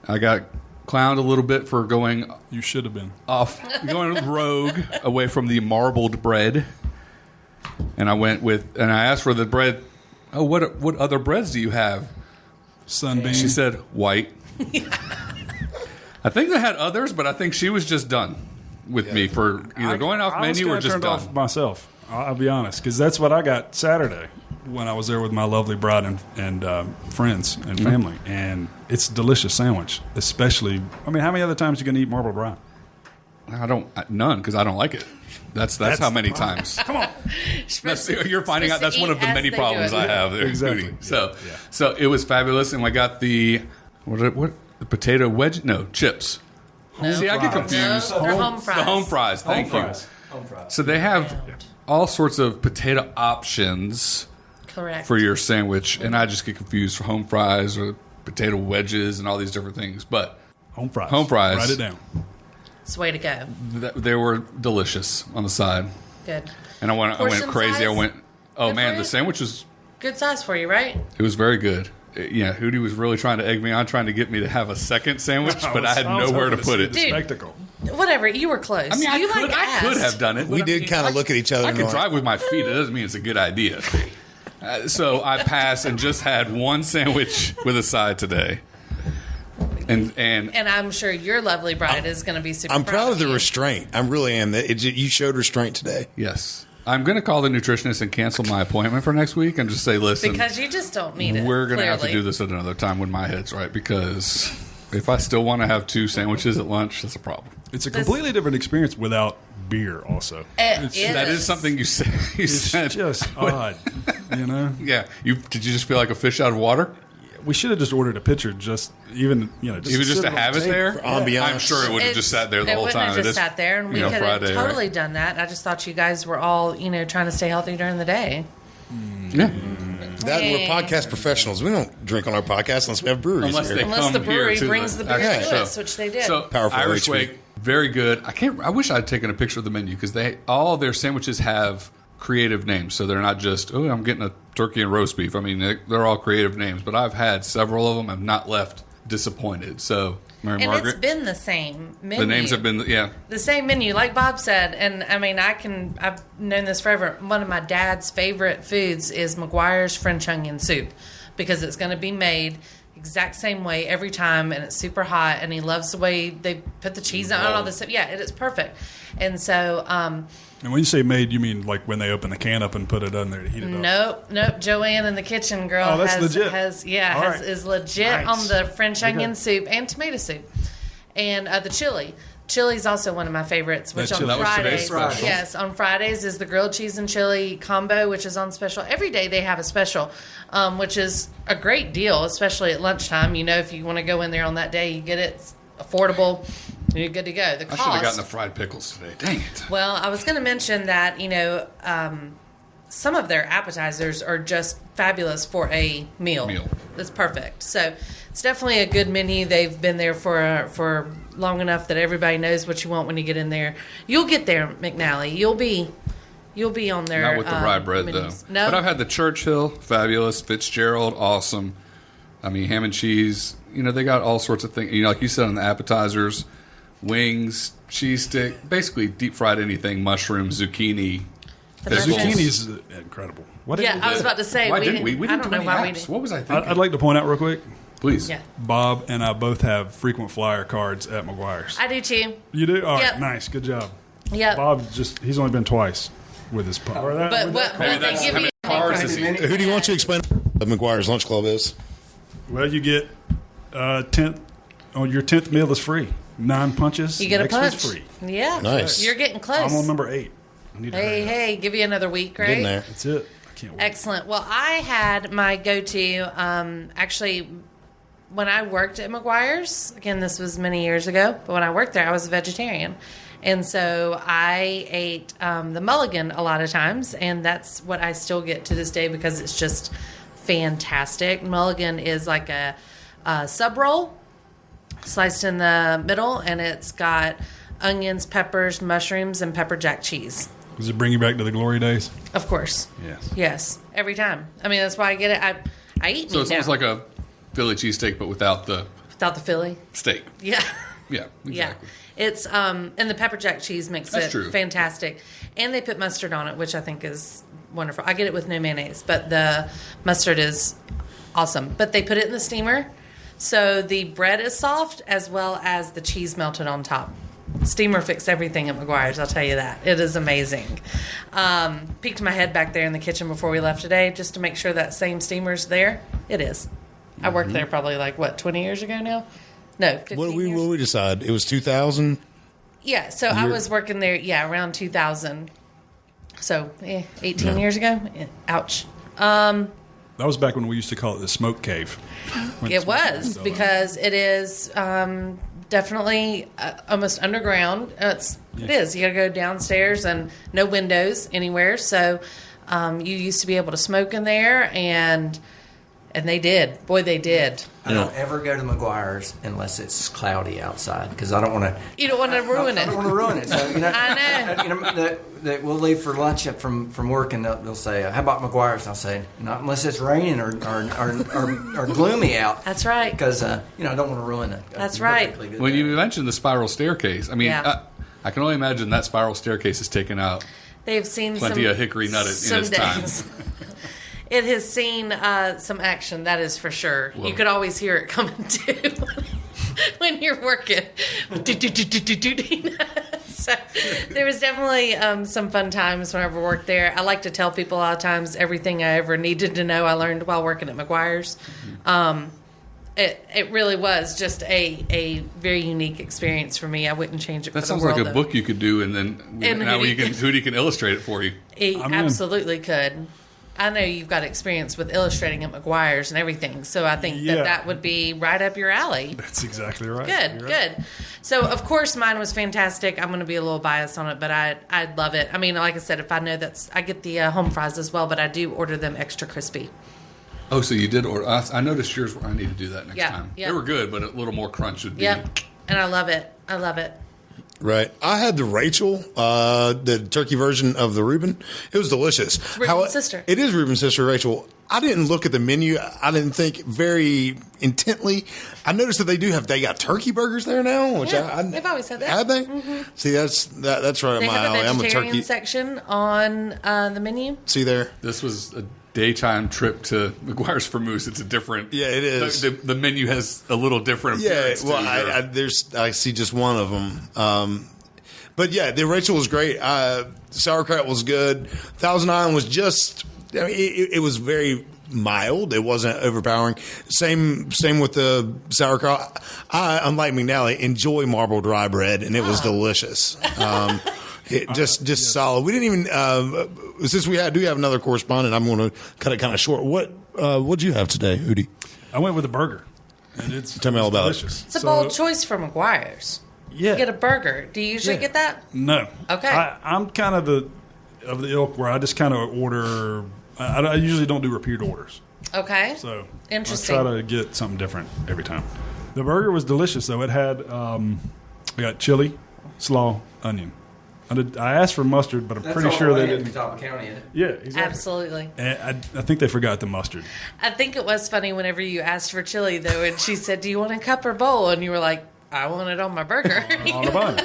I got clowned a little bit for going You should have been. going rogue away from the marbled bread. And I asked for the bread. Oh, what other breads do you have? Sunbeam. She said white. I think they had others, but I think she was just done with me for either going off menu or just turned done. off myself. I'll be honest, because that's what I got Saturday when I was there with my lovely bride and friends and family. And it's a delicious sandwich, especially. I mean, how many other times are you going to eat marbled brown? None, because I don't like it. That's how many times. Come on. You're finding out that's one of the many problems I have there. Exactly. Hootie. So it was fabulous, and I got the the potato wedge? No, chips. No. See, I get confused. No, they're home fries. The home fries. Thank you. Home fries. So they have all sorts of potato options Correct. for your sandwich, and I just get confused for home fries or potato wedges and all these different things. But Home fries. Write it down. It's the way to go. they were delicious on the side, Good. and I went Portion crazy. size? I went, oh Good man, for the you? sandwich was. Good size for you, right? It was very good. Yeah, Hootie was really trying to egg me on, trying to get me to have a second sandwich, but I had nowhere to put it. Dude. Spectacle. Whatever. You were close. I mean, I you could asked. have done it. We but did kind of look at each other. I and could like, drive with my feet. It doesn't mean it's a good idea. So I passed and just had one sandwich with a side today. And I'm sure your lovely bride is going to be super I'm proud of the you. restraint. I really am. You showed restraint today. yes, I'm going to call the nutritionist and cancel my appointment for next week and just say, listen, Because you just don't need it. we're going to have to clearly. do this at another time when my head's right, because if I still want to have 2 sandwiches at lunch, that's a problem. It's a completely different experience without beer, also. It is. That is something you said. You It's said, just odd, you know? yeah. Did you just feel like a fish out of water? We should have just ordered a pitcher, even Even just sit to on the have it table. there? ambiance. I'm sure it would have just sat there the it whole wouldn't time. have It just is, sat there, and we you know, could have Friday, totally right? done that. I just thought you guys were all, trying to stay healthy during the day. Yeah. That we're podcast professionals. We don't drink on our podcast unless we have breweries Unless here. they Unless come the here brewery to brings the beer actual to show. us, which they did. So Powerful Irish HB. Wake, very good. I wish I'd taken a picture of the menu, because all their sandwiches have creative names. So they're not just, oh, I'm getting a turkey and roast beef. I mean, they're all creative names. But I've had several of them. I've not left disappointed. So Mary and Margaret, it's been the same menu. the names have been the same menu, like Bob said. And I mean, I've known this forever. One of my dad's favorite foods is McGuire's French onion soup, because it's going to be made exact same way every time, and it's super hot, and he loves the way they put the cheese on all this stuff. Yeah, it's perfect. And so, And when you say made, you mean like when they open the can up and put it on there to heat it up? nope. Joanne in the kitchen, girl, Oh, that's legit. All right. is legit Nice. on the French onion soup and tomato soup, and the chili. Chili's also one of my favorites, which That on chili- That was today's Fridays, special. yes, on Fridays is the grilled cheese and chili combo, which is on special. Every day they have a special, which is a great deal, especially at lunchtime. If you want to go in there on that day, you get it. It's affordable. You're good to go. The I should have gotten cost. the fried pickles today. Dang it. Well, I was going to mention that, some of their appetizers are just fabulous for a meal. It's perfect. So it's definitely a good menu. They've been there for long enough that everybody knows what you want when you get in there. You'll get there, McNally. You'll be on there. Not with the rye bread, menus. though. No? But I've had the Churchill, fabulous. Fitzgerald, awesome. I mean, ham and cheese. They got all sorts of things. Like you said on the appetizers, wings, cheese stick, basically deep fried anything, mushrooms, zucchini. The pickles. mushrooms. Zucchini's incredible. What Yeah, I was about to say. Why we didn't we? We I didn't don't do know any why we apps. didn't. What was I thinking? I'd like to point out real quick, Please. Yeah, Bob and I both have frequent flyer cards at McGuire's. I do too. You do? All right, Yep. nice. Good job. Yep. He's only been twice with his pop. But what Maybe they that's give how you? many cards is he? Who do you want to explain what McGuire's Lunch Club is? Well, you get 10th. Oh, your 10th meal is free. 9 punches. You get a next one's punch. free. Yeah, Nice. You're getting close. I'm on number 8. I need to hurry up. Hey, give you another week, right? Getting there. That's it. I can't wait. Excellent. Well, I had my go-to, actually, when I worked at McGuire's. Again, this was many years ago, but when I worked there, I was a vegetarian. And so I ate the mulligan a lot of times, and that's what I still get to this day because it's just fantastic. Mulligan is like a sub roll sliced in the middle, and it's got onions, peppers, mushrooms, and pepper jack cheese. Does it bring you back to the glory days? Of course. Yes. Yes. Every time. I mean, that's why I get it. I eat So meat it's almost now. like a Philly cheesesteak, but without the Without the Philly. Steak. Yeah. Yeah, exactly. Yeah. It's and the pepper jack cheese makes That's it true. fantastic. And they put mustard on it, which I think is wonderful. I get it with no mayonnaise, but the mustard is awesome. But they put it in the steamer, so the bread is soft as well as the cheese melted on top. Steamer fixed everything at McGuire's, I'll tell you that. It is amazing. Peeked my head back there in the kitchen before we left today just to make sure that same steamer's there. It is. I worked there probably 20 years ago now? No, 15 What did years. we decide? It was 2000. Yeah, so I was working there, around 2000. So, 18 years ago. Ouch. That was back when we used to call it the smoke cave. It was, because it is definitely almost underground. It is. You got to go downstairs and no windows anywhere. So you used to be able to smoke in there, and they did. Boy, they did. I don't ever go to McGuire's unless it's cloudy outside because I don't want to. You don't want to ruin I don't it. want to ruin it. So I know. We'll leave for lunch from work, and they'll say, "How about McGuire's?" And I'll say, "Not unless it's raining or gloomy out." That's right. Because I don't want to ruin it. That's right. Perfectly good When day. you mentioned the spiral staircase, I mean, Yeah. I can only imagine that spiral staircase has taken out They've seen plenty of hickory nut in its time. days. It has seen some action, that is for sure. Whoa. You could always hear it coming too when you're working. So there was definitely some fun times whenever I worked there. I like to tell people a lot of times everything I ever needed to know I learned while working at McGuire's. It really was just a very unique experience for me. I wouldn't change it That for the sounds world. like a book you could do, and then now Hootie can illustrate it for you. He I'm in. absolutely could. I know you've got experience with illustrating at McGuire's and everything, so I think Yeah. that would be right up your alley. That's exactly right. Good, You're right. good. So, of course, mine was fantastic. I'm going to be a little biased on it, but I love it. I mean, like I said, if I know I get the home fries as well, but I do order them extra crispy. Oh, so you did order. I noticed yours. I need to do that next time. Yeah. They were good, but a little more crunch would be. Yep, and I love it. I love it. Right. I had the Rachel, the turkey version of the Reuben. It was delicious. Reuben's sister. It is Reuben's sister, Rachel. I didn't look at the menu. I didn't think very intently. I noticed that they got turkey burgers there now, which Yeah, they've always had that. Have they? See, that's right They up my have alley. a I'm a vegetarian turkey. section on the menu. See there? This was a daytime trip to McGuire's for Moose. It's a different. Yeah, it is. The menu has a little different. Yeah, appearance well, to it. I see just one of them. But yeah, the Rachel was great. Sauerkraut was good. Thousand Island was just. I mean, it was very mild. It wasn't overpowering. Same with the sauerkraut. I, unlike McNally, enjoy marbled rye bread, and it was delicious. Just solid. We didn't even since we do have another correspondent. I'm going to cut it kind of short. What'd you have today, Hootie? I went with a burger, and it's Tell me all about it. delicious. It's a bold choice for McGuire's. Yeah. You get a burger. Do you usually get that? No. Okay. I'm kind of the ilk where I just kind of order. I usually don't do repeat orders, Okay. so Interesting. I try to get something different every time. The burger was delicious, though. It had I got chili, slaw, onion. I asked for mustard, but I'm pretty sure they didn't. Top of county, isn't it? Yeah, exactly. Absolutely. And I think they forgot the mustard. I think it was funny whenever you asked for chili, though, and she said, "Do you want a cup or bowl?" And you were like, "I want it on my burger." On the bun.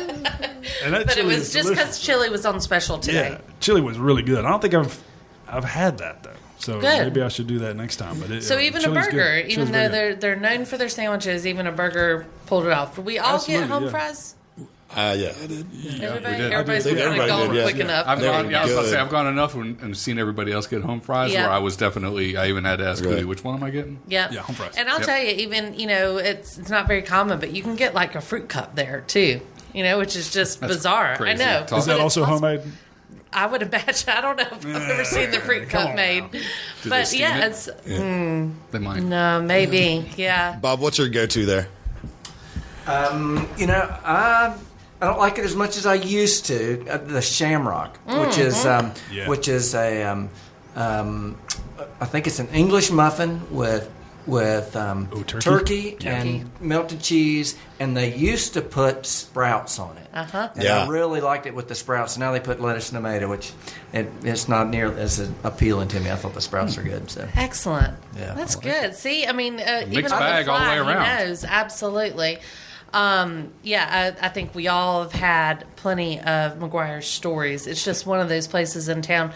And that But it chili was is just delicious. because chili was on special today. Yeah, chili was really good. I don't think I've had that though, so Good. maybe I should do that next time. But So even a chili's burger, good. even Chili's though very good. they're known for their sandwiches, even a burger pulled it off. Did we all Absolutely, get home yeah. fries? Yeah, I did. Everybody, we did. everybody's I think kind of everybody gone did, yeah. quick enough. I've They gone. were Yeah, I was about to good. say I've gone enough and seen everybody else get home fries. Yeah. Where I was definitely. I even had to ask Right. Hootie, which one am I getting? Yep. Yeah, home fries. And I'll Yep. tell you, even it's not very common, but you can get like a fruit cup there too. Which is just That's bizarre. crazy. I know. Is Is but that it's also possible. homemade? I would imagine. I don't know if I've ever seen the fruit Come cup on made, now. Do they but steam yeah, it? it's They might. no, maybe, yeah. Bob, what's your go-to there? I don't like it as much as I used to. The Shamrock, which is Yeah. a I think it's an English muffin with turkey? and melted cheese, and they used to put sprouts on it. And Yeah. I really liked it with the sprouts. Now they put lettuce and tomato, which it's not near as appealing to me. I thought the sprouts are good. So Excellent. Yeah, That's good. See, I mean, even on bag the all the fly, way around. he knows. Absolutely. I think we all have had plenty of McGuire's stories. It's just one of those places in town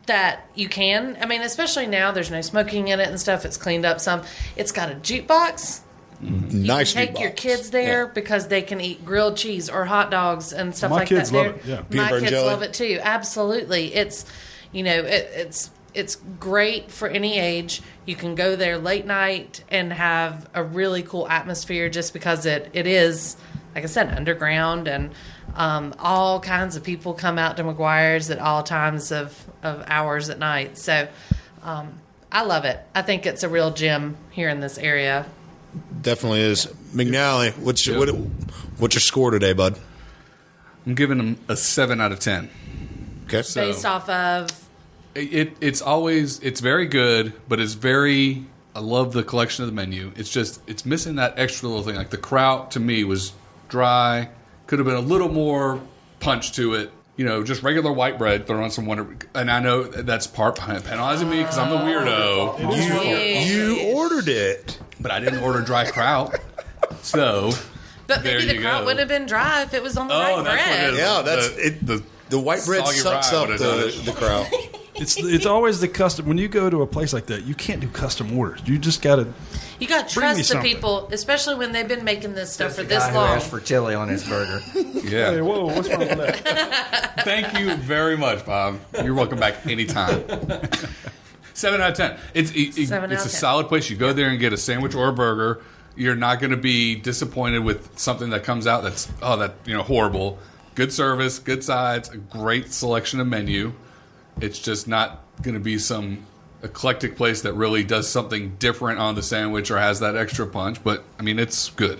that you can. I mean, especially now, there's no smoking in it and stuff. It's cleaned up some. It's got a jukebox. Nice. Take your jukebox. kids there Yeah. because they can eat grilled cheese or hot dogs and stuff My like kids that. love there. it, yeah. Peanut My butter and kids jelly. love it too. Absolutely. It's, it's great for any age. You can go there late night and have a really cool atmosphere just because it is, like I said, underground, and all kinds of people come out to McGuire's at all times of hours at night. So I love it. I think it's a real gem here in this area. Definitely is. McNally, what's your score today, bud? I'm giving them a 7 out of 10. Okay. So- Based off of, It's very good, but it's very. I love the collection of the menu. It's missing that extra little thing. Like the kraut to me was dry. Could have been a little more punch to it. Just regular white bread, throw on some Wonder. And I know that's part penalizing me because I'm the weirdo. You ordered it. But I didn't order dry kraut. So but there maybe the you kraut go. would have been dry if it was on the Oh, right that's what bread. it is. Yeah, that's The- it. The white bread soggy sucks rye up would've done it. the crowd. It's always the custom. When you go to a place like that, you can't do custom orders. You just got to. You got to Bring me trust the something. people, especially when they've been making this stuff for the this guy who long. asked for chili on his burger. Yeah. Hey, whoa, what's wrong with that? Thank you very much, Bob. You're welcome back anytime. 7 out of 10. It's 7 out a of 10. solid place. You go there and get a sandwich or a burger. You're not going to be disappointed with something that comes out that's horrible. Good service, good sides, a great selection of menu. It's just not going to be some eclectic place that really does something different on the sandwich or has that extra punch. But I mean, it's good.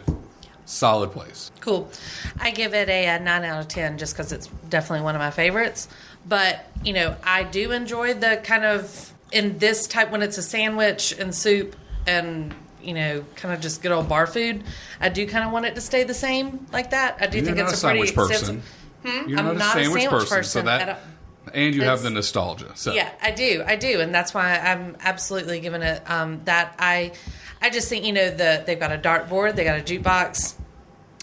Solid place. Cool. I give it a 9 out of 10 just because it's definitely one of my favorites. But, I do enjoy the kind of, in this type, when it's a sandwich and soup and, kind of just good old bar food, I do kind of want it to stay the same like that. I do think You're it's not a pretty sandwich person. extensive. You're I'm not a sandwich person. So at all. that, and you have It's- the nostalgia. So Yeah, I do, and that's why I'm absolutely giving it that. I just think they've got a dartboard, they got a jukebox.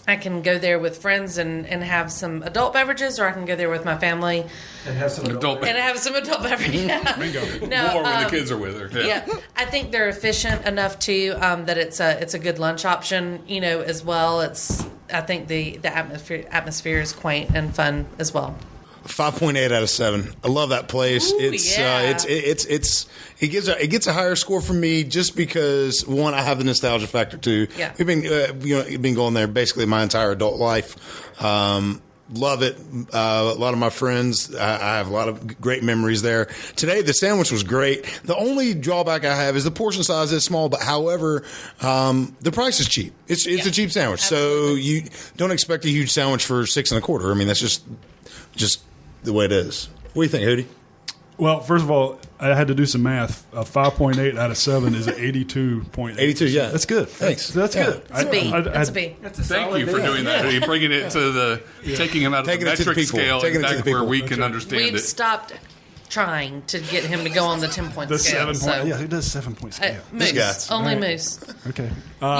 I can go there with friends and have some adult beverages, or I can go there with my family And have some adult and have some adult beverages. No, more when the kids are with her. yeah, I think they're efficient enough too that it's a good lunch option. As well. I think the atmosphere is quaint and fun as well. 5.8 out of 7. I love that place. Ooh, It's yeah. it gets a higher score from me just because, one, I have the nostalgia factor too. Yeah. We've been going there basically my entire adult life. Love it. A lot of my friends, I have a lot of great memories there. Today, the sandwich was great. The only drawback I have is the portion size is small, but however, the price is cheap. It's a cheap sandwich. Absolutely. So you don't expect a huge sandwich for $6.25. I mean, that's just the way it is. What do you think, Hootie? Well, first of all, I had to do some math. A 5.8 out of 7 is an 82.8. 82, yeah. That's good. Thanks. That's Yeah. good. It's a B. It's a B. Thank you for doing that. You're bringing it to taking him out of Taking the it to the metric people. scale, Taking it to the exactly where people. we can understand We've it. stopped trying to get him to go on the 10-point The scale. 7 point. Yeah, who does 7-point scale? Moose. guy. Only All right. Moose. Okay.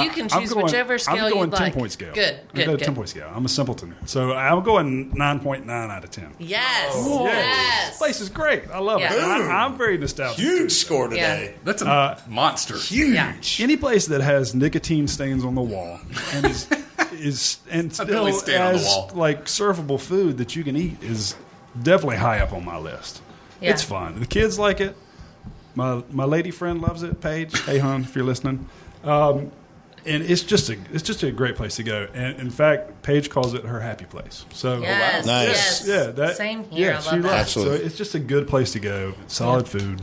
You can choose whichever scale I'm going you'd like. 10-point scale. Good, I got a good. 10-point scale. I'm a simpleton. So I'm going 9.9 out of 10. Yes. Yeah. Yes. This place is great. I love it. Yeah. I'm very nostalgic. Huge score today. That's a monster. Huge. Yeah. Any place that has nicotine stains on the wall and is and Not the only still stain on the has wall. like servable food that you can eat is definitely high up on my list. Yeah. It's fun. The kids like it. My lady friend loves it. Paige, hey hon, if you're listening. And it's just a great place to go. And in fact, Paige calls it her happy place. So Yes. Nice. Yes. yeah, Same here. I she love that. loves it. Absolutely. So it's just a good place to go. Solid food.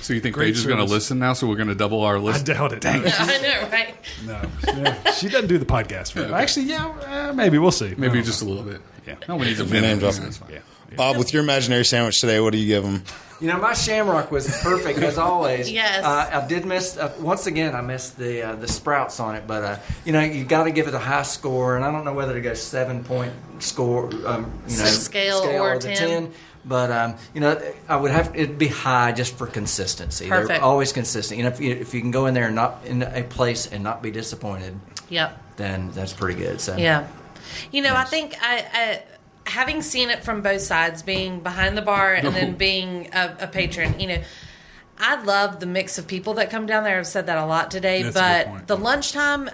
So you think Great Paige is going to service. listen now? So we're going to double our I list. doubt it. I know, right? No, yeah, she doesn't do the podcast. Actually, yeah, maybe we'll see. Maybe No. just a little bit. Yeah. No, we need to Name drop. That's fine. Yeah. Bob, with your imaginary sandwich today, what do you give them? My shamrock was perfect as always. Yes. I did miss once again. I missed the sprouts on it, but you got to give it a high score, and I don't know whether to go 7-point score, scale or the 10. But I would have it'd be high just for consistency. Perfect. They're always consistent. If you can go in there and not in a place and not be disappointed, then that's pretty good. So yeah, I think I having seen it from both sides, being behind the bar and then being a patron, I love the mix of people that come down there. I've said that a lot today, That's a good point. but the lunchtime,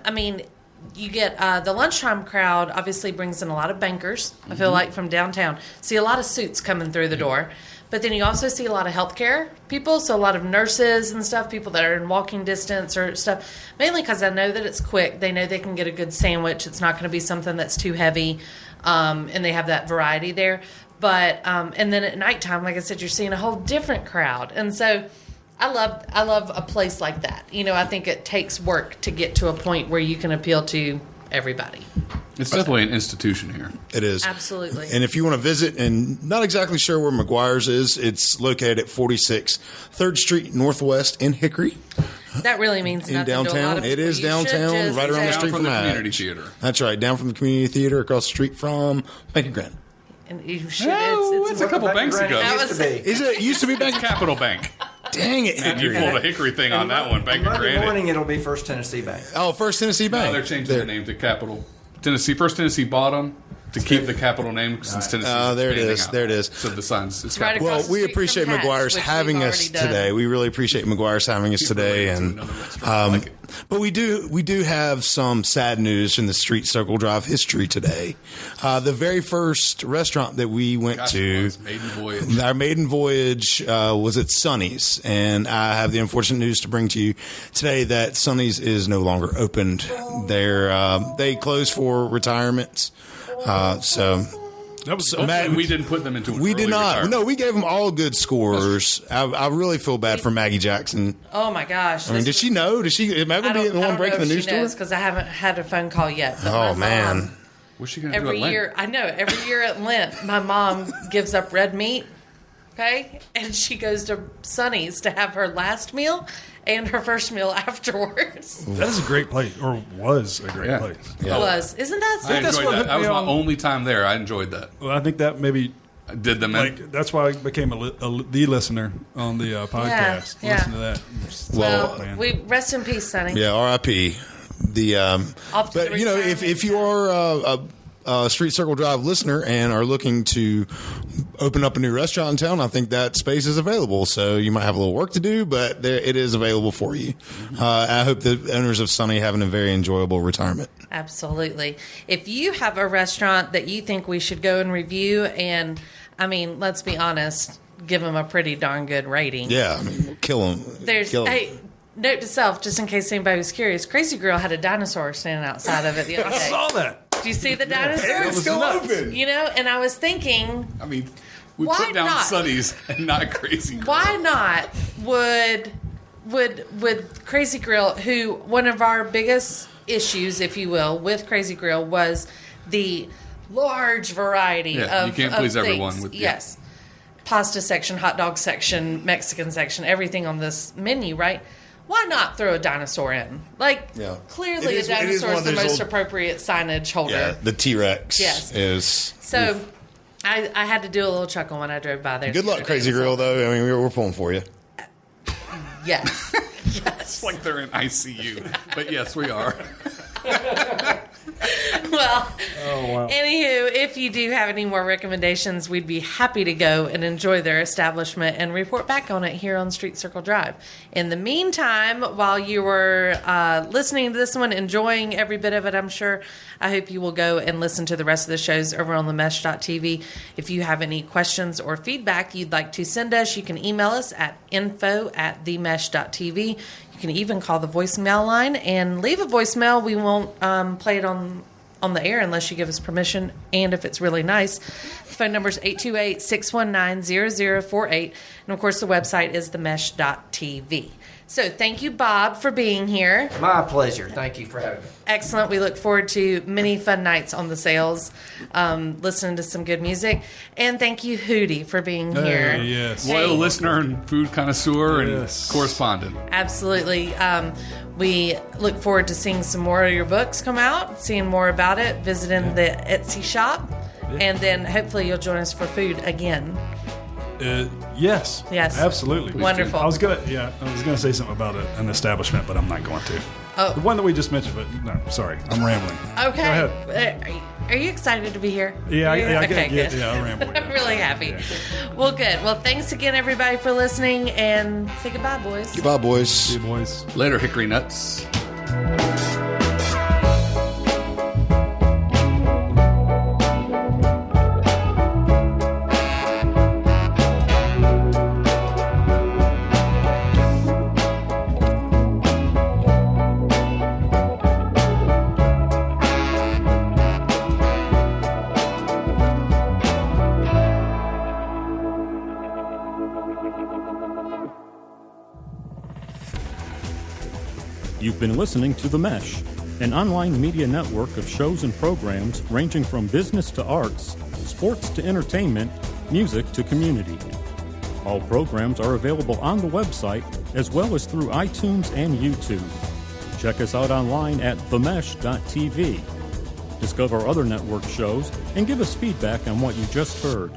you get the lunchtime crowd obviously brings in a lot of bankers, I feel like, from downtown. See a lot of suits coming through the door. But then you also see a lot of healthcare people, so a lot of nurses and stuff, people that are in walking distance or stuff, mainly because I know that it's quick. They know they can get a good sandwich. It's not going to be something that's too heavy, and they have that variety there. But and then at nighttime, like I said, you're seeing a whole different crowd. And so I love a place like that. I think it takes work to get to a point where you can appeal to everybody. It's definitely an institution here. It is. Absolutely. And if you want to visit and not exactly sure where McGuire's is, it's located at 46 3rd Street Northwest in Hickory. That really means In nothing to a lot downtown. of It people. is You should downtown, just right around the say- street From from the that. community theater. That's right, down from the community theater, across the street from Bank of Grand. And you should. It's a couple banks ago. That used was- to be. Is it? It used to be Bank. Capital Bank. Dang it, And you Hickory. pulled a Hickory thing on that one. Bank of Monday Granite. morning it'll be First Tennessee Bank. Oh, First Tennessee Bank. Now they're changing the name to Capital. First Tennessee bought them to keep the Capital name since Tennessee. There it is. There it is. So the signs. It's Right Capital. across Well, the we street appreciate from Hatch, McGuire's which having we've us already done. today. We really appreciate McGuire's having us today, related to and another restaurant. I like it. but we do have some sad news in the Street Circle Drive history today. The very first restaurant that we went Gosh, to, it was maiden voyage. our maiden voyage was at Sonny's, and I have the unfortunate news to bring to you today that Sonny's is no longer opened. They closed for retirement. So That was Hopefully we didn't put them into. we did early not. retirement. No, we gave them all good scores. I really feel bad for Maggie Jackson. Oh my gosh! I mean, did she know? Did she? Am I going to be the one breaking the news to her? Because I haven't had a phone call yet. but my Oh man. mom, What's she going to do every at Lent? year, I know. Every year at Lent, my mom gives up red meat. Okay, and she goes to Sonny's to have her last meal and her first meal afterwards. that is a great place, or was a great Yeah. place. Yeah. It was, isn't that I so? that's enjoyed what that. hooked That was me my on- only time there. I enjoyed that. Well, I think that maybe I did them in. like that's why I became the listener on the podcast. Yeah. Listen to that. Well, man. we rest in peace, Sonny. Yeah, R.I.P. The Off to but the you know, retirement. if you are a Street Circle Drive listener and are looking to open up a new restaurant in town, I think that space is available. So you might have a little work to do, but it is available for you. I hope the owners of Sunny having a very enjoyable retirement. Absolutely. If you have a restaurant that you think we should go and review, and I mean, let's be honest, give them a pretty darn good rating. Yeah, I mean, we'll kill them. There's hey, note to self, just in case anybody was curious, Crazy Girl had a dinosaur standing outside of it the other I day. saw that. Do you see the dinosaur? It's still open. You know, and I was thinking, I mean, we Why put down not? Sonny's and not Crazy Girl. why not would Crazy Grill, who one of our biggest issues, if you will, with Crazy Grill was the large variety Yeah, of you can't of please things. everyone with- yeah. yes, pasta section, hot dog section, Mexican section, everything on this menu, right? Why not throw a dinosaur in? Like, Yeah. clearly It is- a it is dinosaur one is of the those most old- appropriate signage holder. Yeah, the T-Rex Yes. is. So I had to do a little chuckle when I drove by there. Good the luck, other Crazy day. Girl. Though I mean, we're pulling for you. Yes. It's Yes. like they're in ICU. But yes, we are. Well, Oh wow. anywho, if you do have any more recommendations, we'd be happy to go and enjoy their establishment and report back on it here on Street Circle Drive. In the meantime, while you were listening to this one, enjoying every bit of it, I'm sure, I hope you will go and listen to the rest of the shows over on themesh.tv. If you have any questions or feedback you'd like to send us, you can email us at info@themesh.tv. You can even call the voicemail line and leave a voicemail. We won't play it on the air unless you give us permission, and if it's really nice. The phone number is 828-619-0048, and of course the website is themesh.tv. So thank you, Bob, for being here. My pleasure. Thank you for having me. Excellent. We look forward to many fun nights on the sales, listening to some good music. And thank you, Hootie, for being here. Yes. Loyal listener and food connoisseur Yes. and correspondent. Absolutely. We look forward to seeing some more of your books come out, seeing more about it, visiting the Etsy shop, and then hopefully you'll join us for food again. Yes. Yes. Absolutely. Wonderful. I was gonna say something about an establishment, but I'm not going to. Oh. The one that we just mentioned, but no, sorry, I'm rambling. Okay. Go ahead. Are you excited to be here? Yeah, I Okay, get. good. Yeah, I ramble. I'm really happy. Well, good. Well, thanks again, everybody, for listening, and say goodbye, boys. Goodbye, boys. See you, boys. Later, Hickory Nuts. You've been listening to The Mesh, an online media network of shows and programs ranging from business to arts, sports to entertainment, music to community. All programs are available on the website as well as through iTunes and YouTube. Check us out online at themesh.tv. Discover other network shows and give us feedback on what you just heard.